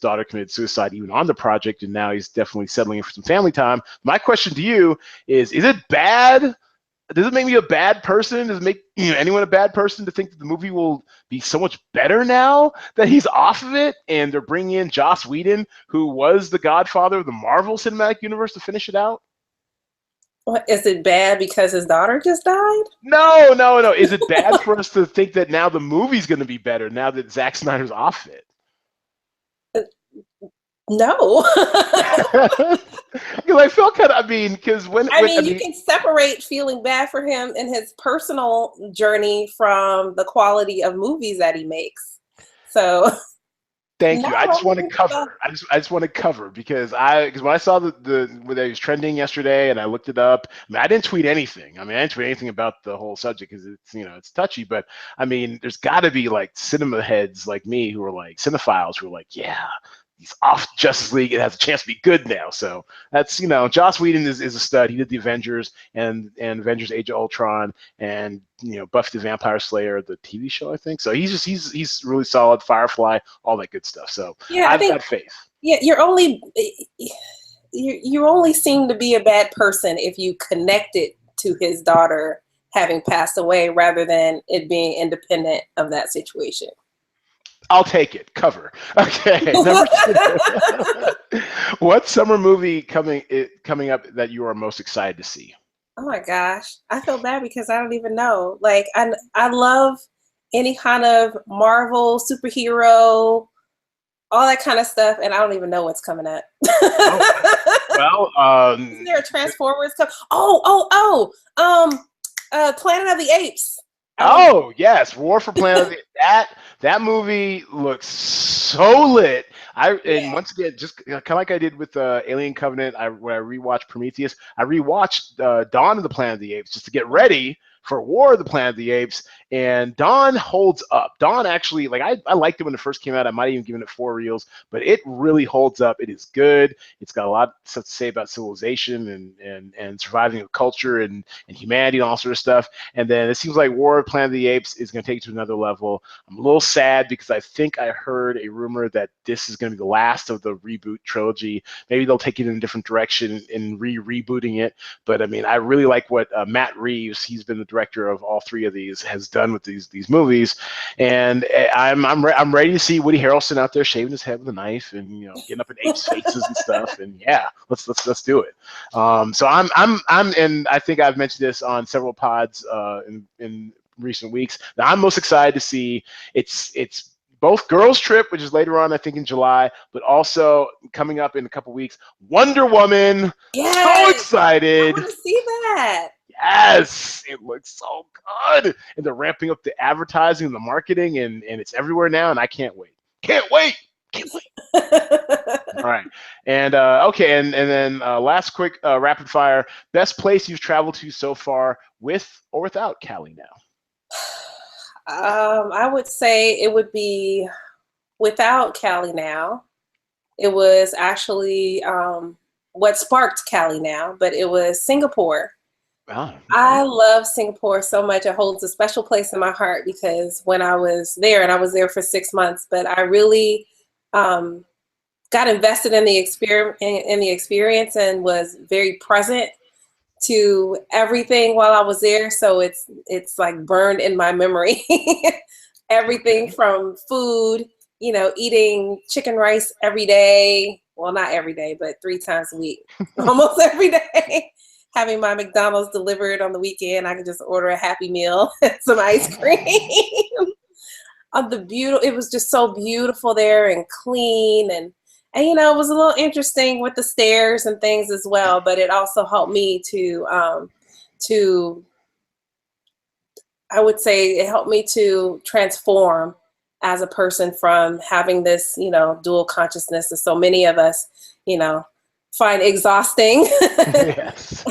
daughter committed suicide, even on the project, and now he's definitely settling in for some family time. My question to you is it bad? Does it make me a bad person? Does it make anyone a bad person to think that the movie will be so much better now that he's off of it and they're bringing in Joss Whedon, who was the godfather of the Marvel Cinematic Universe, to finish it out? What, is it bad because his daughter just died? No. Is it bad for us to think that now the movie's going to be better now that Zack Snyder's off it? No. Because I feel kind of, because you can separate feeling bad for him in his personal journey from the quality of movies that he makes. So. Thank you. I just want to cover. I just want to cover because when I saw when it was trending yesterday and I looked it up, I didn't tweet anything. I didn't tweet anything about the whole subject because it's touchy. But there's got to be like cinema heads like me who are like cinephiles who are like, yeah, he's off Justice League. It has a chance to be good now. So that's Joss Whedon is a stud. He did the Avengers and Avengers: Age of Ultron and Buffy the Vampire Slayer, the TV show, I think. So he's really solid. Firefly, all that good stuff. So yeah, I've got faith. Yeah, you only seem to be a bad person if you connect it to his daughter having passed away rather than it being independent of that situation. I'll take it. Cover. Okay. Number 2. What summer movie coming up that you are most excited to see? Oh my gosh, I feel bad because I don't even know. Like I love any kind of Marvel superhero, all that kind of stuff, and I don't even know what's coming up. Well, is there a Transformers come? Planet of the Apes. Oh yes, War for Planet of the Apes. That movie looks so lit. And once again, just kind of like I did with Alien Covenant, when I rewatched Prometheus, I rewatched Dawn of the Planet of the Apes just to get ready for War of the Planet of the Apes, and Dawn holds up. Dawn actually, I liked it when it first came out. I might have even given it 4 reels, but it really holds up. It is good. It's got a lot of stuff to say about civilization and surviving a culture and humanity and all sort of stuff. And then it seems like War of the Planet of the Apes is going to take it to another level. I'm a little sad because I think I heard a rumor that this is going to be the last of the reboot trilogy. Maybe they'll take it in a different direction in rebooting it. But I really like what Matt Reeves, he's been the director of all 3 of these, has done with these movies, and I'm ready to see Woody Harrelson out there shaving his head with a knife and getting up in apes' faces and stuff. And yeah, let's do it. So I'm and I think I've mentioned this on several pods in recent weeks. Now I'm most excited to see it's both Girls Trip, which is later on, I think in July, but also coming up in a couple weeks, Wonder Woman. Yes! So excited! I want to see that. Yes, it looks so good, and they're ramping up the advertising and the marketing, and it's everywhere now, and I can't wait. Can't wait. All right, and okay, and then last quick rapid fire: best place you've traveled to so far, with or without Cali now? I would say it would be without Cali now. It was actually what sparked Cali now, but it was Singapore. Oh, okay. I love Singapore so much. It holds a special place in my heart because when I was there, and I was there for 6 months, but I really got invested in the experience and was very present to everything while I was there. So it's like burned in my memory. Everything from food, eating chicken rice every day. Well, not every day, but 3 times a week, almost every day. Having my McDonald's delivered on the weekend. I can just order a Happy Meal and some ice cream. it was just so beautiful there and clean, and you know, it was a little interesting with the stairs and things as well, but it also helped me to I would say it helped me to transform as a person from having this, you know, dual consciousness that so many of us, you know, find exhausting Yes.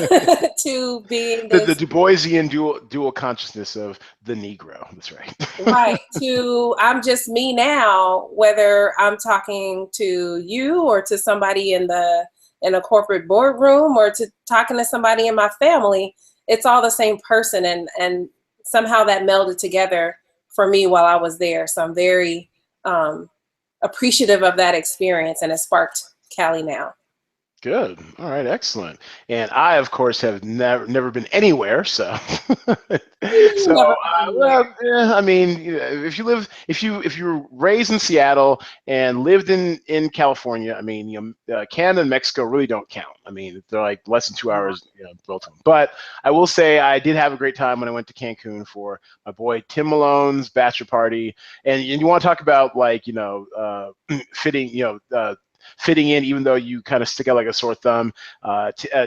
to being The this Du Boisian dual consciousness of the Negro. That's right. right to I'm just me now, whether I'm talking to you or to somebody in a corporate boardroom or to talking to somebody in my family, it's all the same person, and somehow that melded together for me while I was there. So I'm very appreciative of that experience, and it sparked Cali Now. Good. All right. Excellent. And I, of course, have never been anywhere. So, Never been anywhere. well, yeah, I mean, if you were raised in Seattle and lived in California, I mean, Canada and Mexico really don't count. I mean, they're like less than 2 hours, both of them. But I will say I did have a great time when I went to Cancun for my boy Tim Malone's bachelor party. And you want to talk about like, fitting, fitting in, even though you kind of stick out like a sore thumb.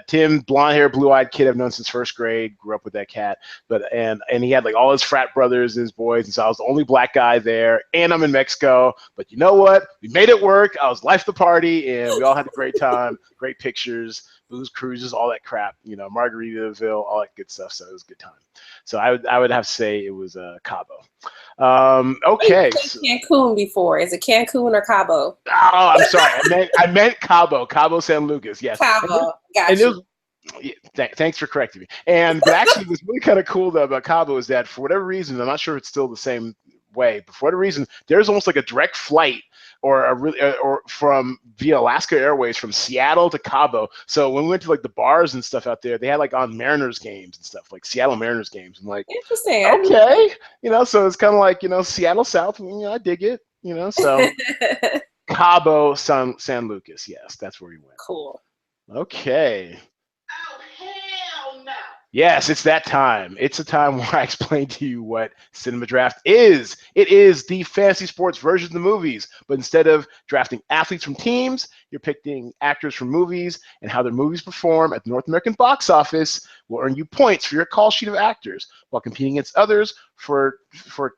Tim, blonde hair, blue eyed kid I've known since first grade, grew up with that cat. And he had like all his frat brothers and his boys, and so I was the only black guy there. And I'm in Mexico, but you know what? We made it work. I was life the party, and we all had a great time, great pictures, booze cruises, all that crap. Margaritaville, all that good stuff. So it was a good time. So I would have to say it was Cabo. Okay. You said Cancun before. Is it Cancun or Cabo? Oh, I'm sorry. I meant Cabo San Lucas. Yes. Cabo. Got you. Thanks for correcting me. But actually, what's really kind of cool though about Cabo is that for whatever reason, I'm not sure if it's still the same way, but for whatever reason, there's almost like a direct flight or from via Alaska Airways from Seattle to Cabo. So when we went to like the bars and stuff out there, they had like on Mariners games and stuff, like Seattle Mariners games. I'm like, interesting. Okay, so it's kind of like Seattle South. I dig it. So Cabo San Lucas. Yes, that's where we went. Cool. Okay. Oh hell no. Yes, it's that time. It's a time where I explain to you what Cinema Draft is. It is the fantasy sports version of the movies, but instead of drafting athletes from teams, you're picking actors from movies, and how their movies perform at the North American box office will earn you points for your call sheet of actors while competing against others for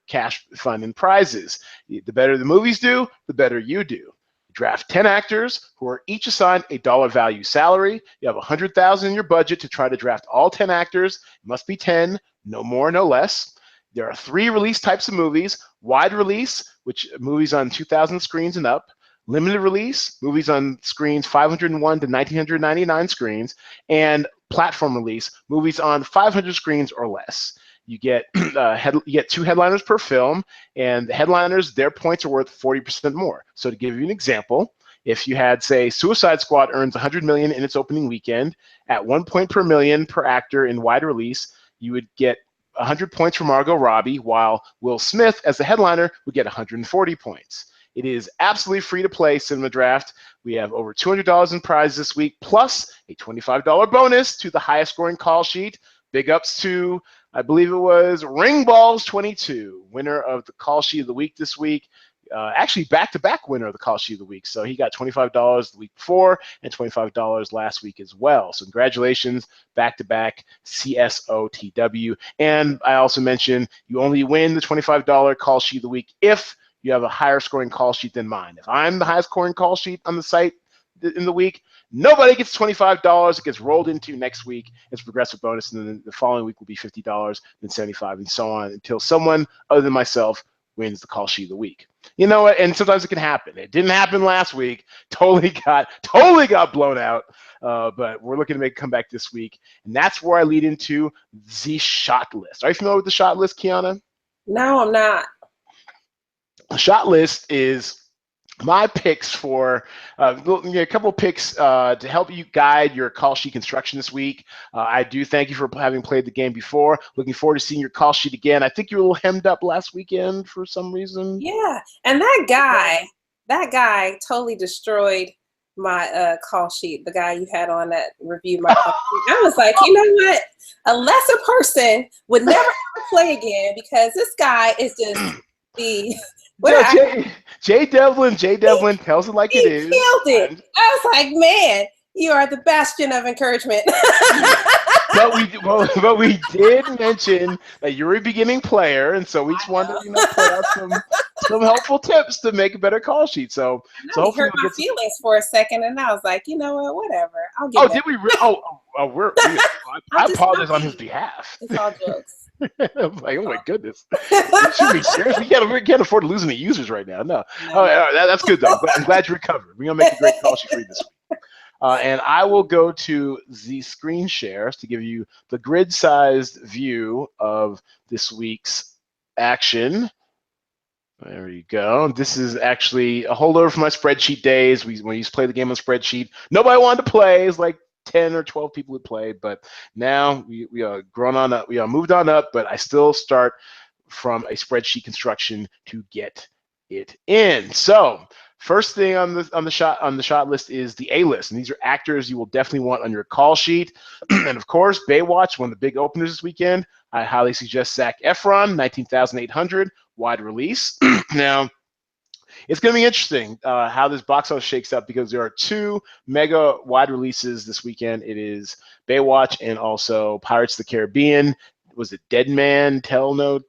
cash, fun, and prizes. The better the movies do, the better you do. Draft 10 actors who are each assigned a dollar value salary. You have $100,000 in your budget to try to draft all 10 actors. It must be 10, no more, no less. There are 3 release types of movies: wide release, which movies on 2,000 screens and up; limited release, movies on screens 501 to 1,999 screens; and platform release, movies on 500 screens or less. You get 2 headliners per film, and the headliners, their points are worth 40% more. So to give you an example, if you had, say, Suicide Squad earns $100 million in its opening weekend, at 1 point per million per actor in wide release, you would get 100 points for Margot Robbie, while Will Smith, as the headliner, would get 140 points. It is absolutely free to play Cinema Draft. We have over $200 in prizes this week, plus a $25 bonus to the highest scoring call sheet. Big ups to, I believe it was Ringballs22, winner of the call sheet of the week this week. Actually, back-to-back winner of the call sheet of the week. So he got $25 the week before and $25 last week as well. So congratulations, back-to-back CSOTW. And I also mentioned you only win the $25 call sheet of the week if you have a higher scoring call sheet than mine. If I'm the highest scoring call sheet on the site in the week, nobody gets $25. It gets rolled into next week as progressive bonus, and then the following week will be $50, then $75, and so on until someone other than myself wins the call sheet of the week. You know what? And sometimes it can happen. It didn't happen last week. Totally got blown out. But we're looking to make a comeback this week, and that's where I lead into the shot list. Are you familiar with the shot list, Kiahnna? No, I'm not. The shot list is my picks for a couple of picks to help you guide your call sheet construction this week. I do thank you for having played the game before. Looking forward to seeing your call sheet again. I think you were a little hemmed up last weekend for some reason. Yeah, and that guy totally destroyed my call sheet. The guy you had on that reviewed my call sheet. I was like, you know what? A lesser person would never ever play again, because this guy is just The what Yo, I, Jay Devlin tells it like it he is. killed it. I was like, man, you are the bastion of encouragement. But we did mention that you're a beginning player, and so we just I wanted to, know. point out some helpful tips to make a better call sheet. So I know he hopefully hurt we'll my get some. feelings for a second, and I was like, you know what, whatever. I'll get Oh, better. did we? I I'm just apologize on his joking. behalf. It's all jokes. I'm like, oh my goodness, should we be serious? We can't afford to lose any users right now. No. No, Oh, no. that's good though. I'm glad you recovered. We're gonna make a great call sheet for you this week. And I will go to the screen shares to give you the grid-sized view of this week's action. There you go. This is actually a holdover from my spreadsheet days. When we used to play the game on spreadsheet, nobody wanted to play. It's like 10 or 12 people would play, but now we are grown on up. We are moved on up, but I still start from a spreadsheet construction to get it in. So first thing on the shot list is the A list, and these are actors you will definitely want on your call sheet. And of course, Baywatch, one of the big openers this weekend. I highly suggest Zac Efron, 19,800 wide release. Now, it's going to be interesting how this box office shakes up because there are two mega wide releases this weekend. It is Baywatch and also Pirates of the Caribbean. Was it Dead Men Tell No?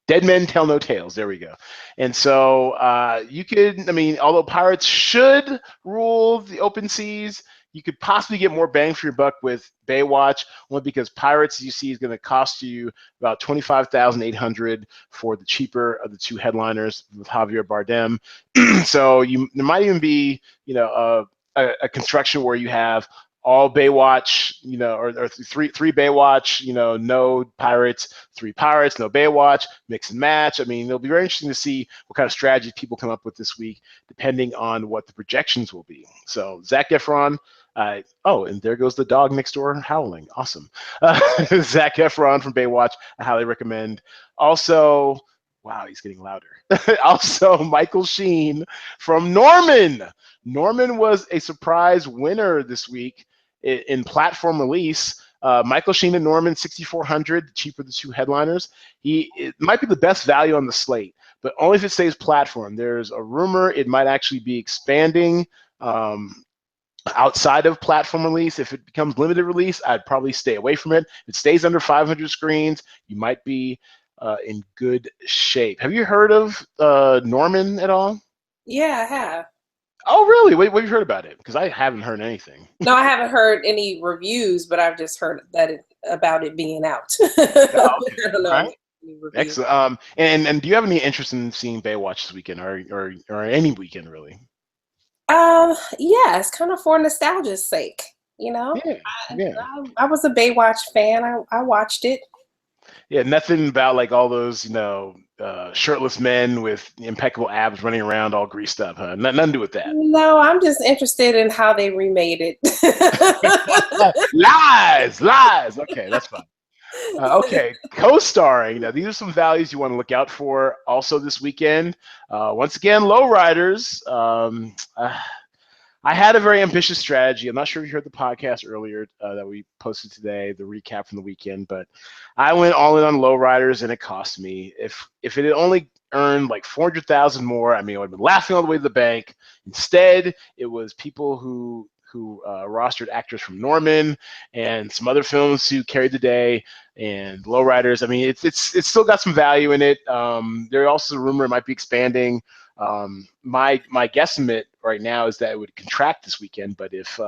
Dead Men Tell No Tales. There we go. And so you could, I mean, although Pirates should rule the open seas, you could possibly get more bang for your buck with Baywatch, only because Pirates, you see, is going to cost you about $25,800 for the cheaper of the two headliners with Javier Bardem. So there might even be, a construction where you have all Baywatch, or three Baywatch, no Pirates, three Pirates, no Baywatch, mix and match. I mean, it'll be very interesting to see what kind of strategies people come up with this week, depending on what the projections will be. So Zac Efron, and there goes the dog next door howling. Awesome. Zac Efron from Baywatch, I highly recommend. Also, wow, he's getting louder. Also, Michael Sheen from Norman. Norman was a surprise winner this week in platform release. Michael Sheen and Norman, 6,400, cheaper the two headliners. It might be the best value on the slate, but only if it stays platform. There's a rumor it might actually be expanding outside of platform release. If it becomes limited release, I'd probably stay away from it. If it stays under 500 screens, you might be in good shape. Have you heard of Norman at all? Yeah, I have. Oh, really? What have you heard about it? Because I haven't heard anything. No, I haven't heard any reviews, but I've just heard about it being out. Oh, okay. I don't know. All right. Any reviews. Excellent. And do you have any interest in seeing Baywatch this weekend, or any weekend really? Yeah, it's kind of for nostalgia's sake, you know. Yeah, yeah, I was a Baywatch fan. I watched it. yeah. Nothing about like all those shirtless men with impeccable abs running around all greased up, huh? Nothing to do with that. No, I'm just interested in how they remade it. Lies. Okay, that's fine. Okay, co-starring. Now, these are some values you want to look out for also this weekend. Once again, lowriders. I had a very ambitious strategy. I'm not sure if you heard the podcast earlier that we posted today, the recap from the weekend, but I went all in on lowriders, and it cost me. If it had only earned like 400,000 more, I mean, I would have been laughing all the way to the bank. Instead, it was people who rostered actors from Norman and some other films who carried the day, and lowriders. I mean, it's still got some value in it. There also a rumor it might be expanding. My guesstimate right now is that it would contract this weekend, but if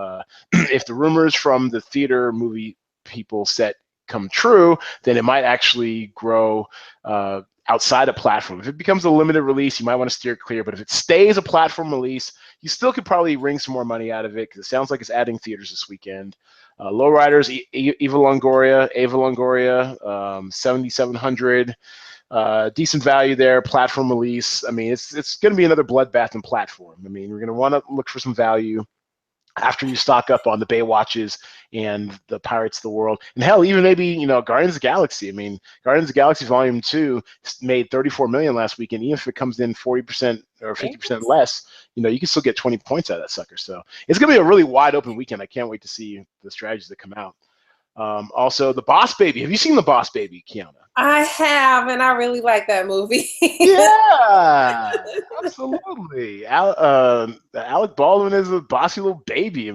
if the rumors from the theater movie people set come true, then it might actually grow outside a platform. If it becomes a limited release, you might want to steer clear, but if it stays a platform release, you still could probably wring some more money out of it because it sounds like it's adding theaters this weekend. Lowriders, Ava Longoria, 7,700. Decent value there, platform release. I mean, it's going to be another bloodbath in platform. I mean, we're going to want to look for some value after you stock up on the Baywatches and the Pirates of the World. And hell, even maybe, Guardians of the Galaxy. I mean, Guardians of the Galaxy Volume 2 made 34 million last weekend. Even if it comes in 40% or 50% less, you can still get 20 points out of that sucker. So it's going to be a really wide open weekend. I can't wait to see the strategies that come out. Also, The Boss Baby. Have you seen The Boss Baby, Kiahnna? I have, and I really like that movie. Yeah, absolutely. Alec Baldwin is a bossy little baby.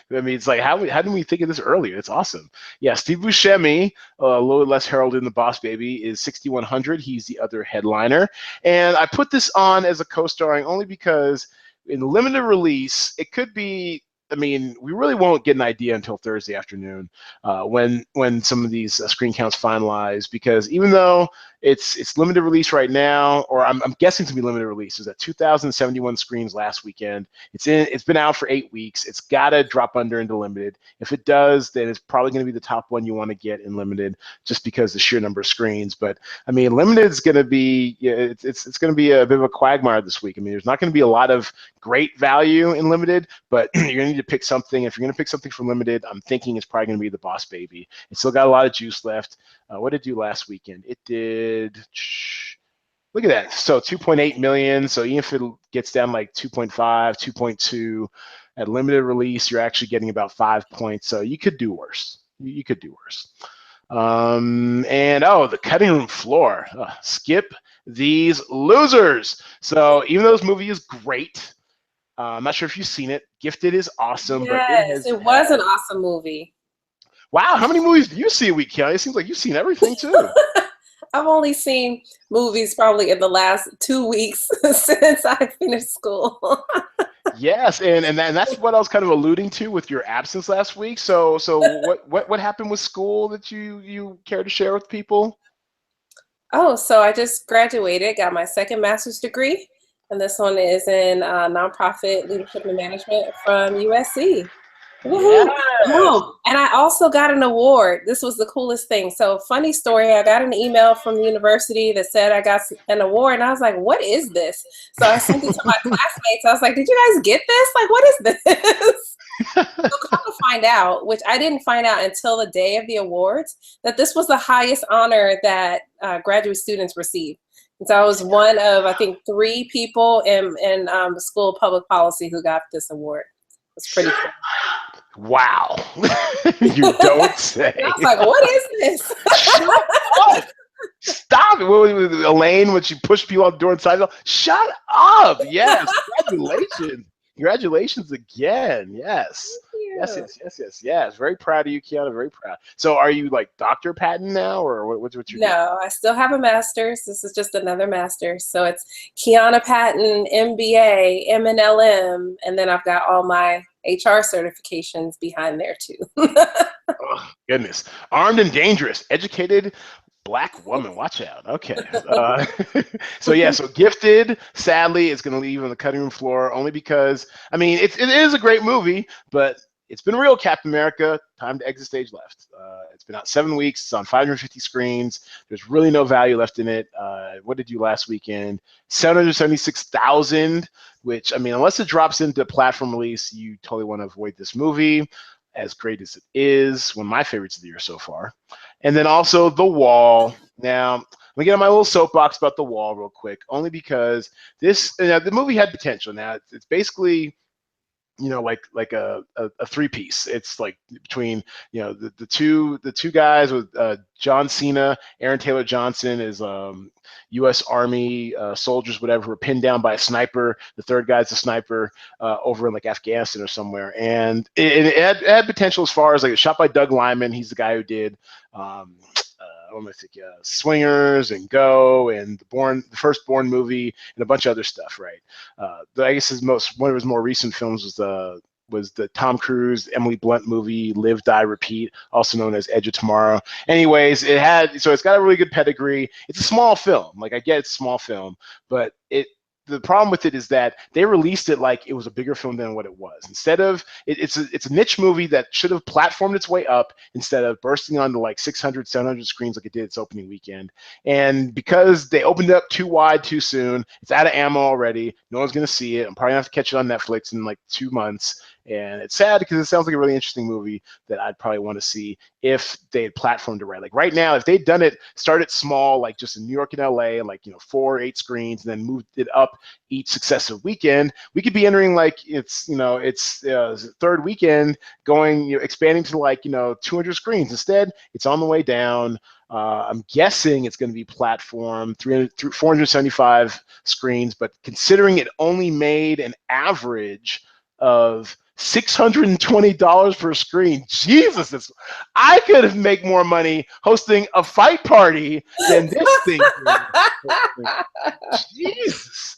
It's like how didn't we think of this earlier? It's awesome. Yeah, Steve Buscemi, a little less heralded in The Boss Baby, is 6,100. He's the other headliner, and I put this on as a co-starring only because in limited release, it could be. We really won't get an idea until Thursday afternoon when some of these screen counts finalize. Because even though it's limited release right now, or I'm guessing to be limited release, is at 2,071 screens last weekend. It's been out for 8 weeks. It's gotta drop under into limited. If it does, then it's probably going to be the top one you want to get in limited, just because the sheer number of screens. But limited is going to be it's going to be a bit of a quagmire this week. There's not going to be a lot of great value in limited, but you're going to need to pick something. If you're going to pick something from limited, I'm thinking it's probably going to be The Boss Baby. It's still got a lot of juice left. What did it do last weekend? It did. Look at that. So 2.8 million. So even if it gets down like 2.5, 2.2 at limited release, you're actually getting about 5 points. So you could do worse. You could do worse. The cutting room floor. Skip these losers. So even though this movie is great, I'm not sure if you've seen it. Gifted is awesome, yes, but it was an awesome movie. Wow, how many movies do you see a week, Kiahnna? It seems like you've seen everything too. I've only seen movies probably in the last 2 weeks since I finished school. Yes, and that's what I was kind of alluding to with your absence last week. So what happened with school that you care to share with people? Oh, so I just graduated, got my second master's degree, and this one is in nonprofit leadership and management from USC. Woohoo! Yes. Oh, and I also got an award. This was the coolest thing. So, funny story, I got an email from the university that said I got an award, and I was like, what is this? So I sent it to my classmates. I was like, did you guys get this? Like, what is this? So come to find out, which I didn't find out until the day of the awards, that this was the highest honor that graduate students receive. And so I was one of, I think, 3 people in the School of Public Policy who got this award. It's pretty cool. Wow. You don't say. I was like, what is this? Stop it. Elaine, when she pushed people out the door inside, shut up. Yes. Congratulations. Congratulations again. Yes. Yes. Very proud of you, Kiahnna. Very proud. So are you like Dr. Patton now, or what's your No, I still have a master's. This is just another master's. So it's Kiahnna Patton, MBA, MNLM, and then I've got all my HR certifications behind there too. Oh, goodness. Armed and dangerous. Educated Black woman. Watch out. Okay. So Gifted, sadly, is going to leave on the cutting room floor only because, it is a great movie, but it's been real, Captain America. Time to exit stage left. It's been out 7 weeks. It's on 550 screens. There's really no value left in it. What did you last weekend? 776,000, which, unless it drops into platform release, you totally want to avoid this movie, as great as it is. One of my favorites of the year so far. And then also The Wall. Now, let me get on my little soapbox about The Wall real quick, only because the movie had potential. Now, it's basically, like a 3-piece. It's like between the two guys with John Cena, Aaron Taylor Johnson is U.S. Army soldiers, whatever, were pinned down by a sniper. The third guy's a sniper over in like Afghanistan or somewhere, and it had potential as far as like shot by Doug Liman. He's the guy who did. Swingers and Go and the first Bourne movie and a bunch of other stuff, right? I guess one of his more recent films was the Tom Cruise, Emily Blunt movie, Live, Die, Repeat, also known as Edge of Tomorrow. Anyways, it's got a really good pedigree. It's a small film. Like, I get it's a small film, but the problem with it is that they released it like it was a bigger film than what it was. Instead of it's a niche movie that should have platformed its way up instead of bursting onto like 600, 700 screens like it did its opening weekend. And because they opened it up too wide too soon, it's out of ammo already. No one's gonna see it. I'm probably gonna have to catch it on Netflix in like 2 months. And it's sad because it sounds like a really interesting movie that I'd probably want to see if they had platformed it right. Like right now, if they'd done it, started small, like just in New York and LA, like 4 or 8 screens, and then moved it up each successive weekend, we could be entering like it's third weekend, going expanding to like 200 screens. Instead, it's on the way down. I'm guessing it's going to be platform 475 screens, but considering it only made an average of $620 per screen, Jesus, I could make more money hosting a fight party than this thing. Jesus.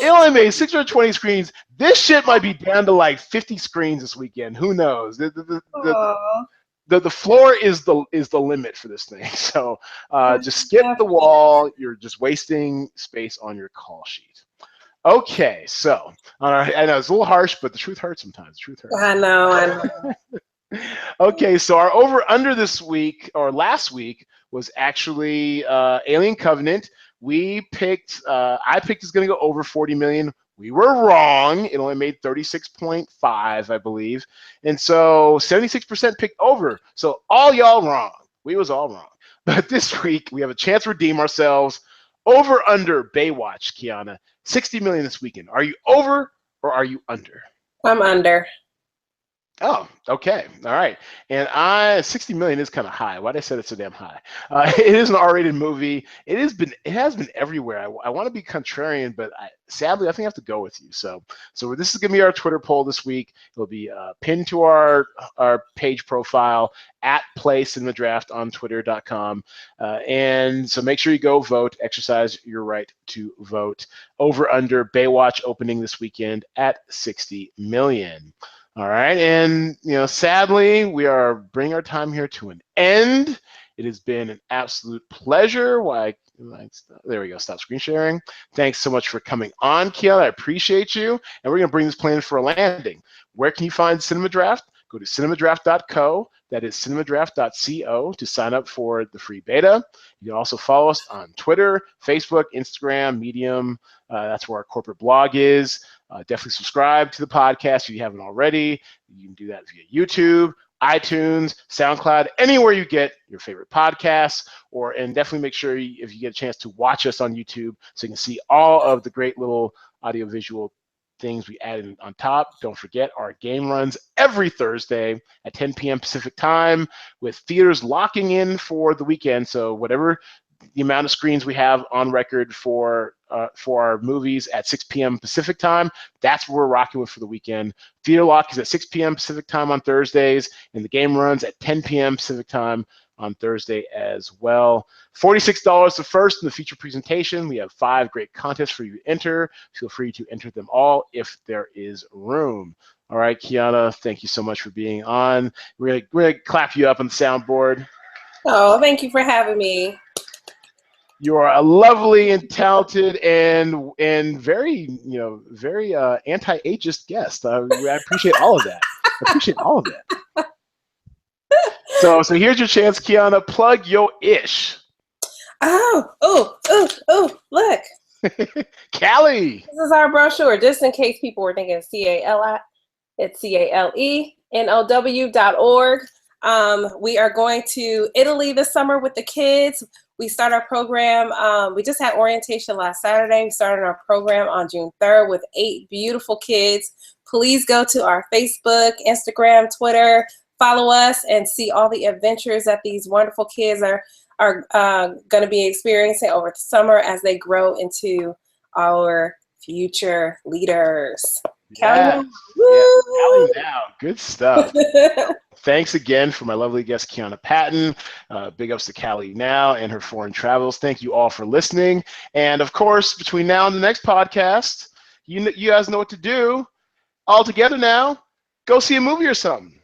It only made 620 screens. This shit might be down to like 50 screens this weekend. Who knows? The floor is the limit for this thing. So just skip the wall. You're just wasting space on your call sheet. Okay, so I know it's a little harsh, but the truth hurts sometimes. The truth hurts. I know. Okay, so our over/under this week or last week was actually Alien Covenant. I picked it's going to go over 40 million. We were wrong. It only made 36.5, I believe. And so 76% picked over. So all y'all wrong. We was all wrong. But this week, we have a chance to redeem ourselves. Over under Baywatch, Kiahnna. 60 million this weekend. Are you over or are you under? I'm under. Oh, okay. All right. And 60 million is kind of high. Why did I say it so damn high? It is an R-rated movie. It has been everywhere. I want to be contrarian, but sadly, I think I have to go with you. So this is going to be our Twitter poll this week. It'll be pinned to our page profile at PlayCinemaDraft on Twitter.com. And so make sure you go vote, exercise your right to vote. Over under Baywatch opening this weekend at 60 million. All right, and sadly, we are bringing our time here to an end. It has been an absolute pleasure. There we go. Stop screen sharing. Thanks so much for coming on, Kiahnna. I appreciate you. And we're going to bring this plane for a landing. Where can you find Cinema Draft? Go to cinemadraft.co. That is cinemadraft.co to sign up for the free beta. You can also follow us on Twitter, Facebook, Instagram, Medium. That's where our corporate blog is. Definitely subscribe to the podcast if you haven't already. You can do that via YouTube, iTunes, SoundCloud, anywhere you get your favorite podcasts, and definitely make sure if you get a chance to watch us on YouTube so you can see all of the great little audiovisual things we added on top. Don't forget our game runs every Thursday at 10 p.m. Pacific time, with theaters locking in for the weekend. So whatever the amount of screens we have on record for our movies at 6 p.m. Pacific time, that's what we're rocking with for the weekend. Theater lock is at 6 p.m. Pacific time on Thursdays, and the game runs at 10 p.m. Pacific time on Thursday as well. $46 the first in the feature presentation. We have 5 great contests for you to enter. Feel free to enter them all if there is room. All right, Kiahnna, thank you so much for being on. We're gonna clap you up on the soundboard. Oh, thank you for having me. You are a lovely and talented and very anti-ageist guest. I appreciate all of that. So here's your chance, Kiahnna. Plug your ish. Oh, look. Callie. This is our brochure, just in case people were thinking CALI. It's CALENOW.org. We are going to Italy this summer with the kids. We start our program. We just had orientation last Saturday. We started our program on June 3rd with 8 beautiful kids. Please go to our Facebook, Instagram, Twitter, follow us, and see all the adventures that these wonderful kids are going to be experiencing over the summer as they grow into our future leaders. Yeah. Callie now. Good stuff. Thanks again for my lovely guest, Kiahnna Patton. Big ups to Callie now and her foreign travels. Thank you all for listening. And of course, between now and the next podcast, you guys know what to do. All together now, go see a movie or something.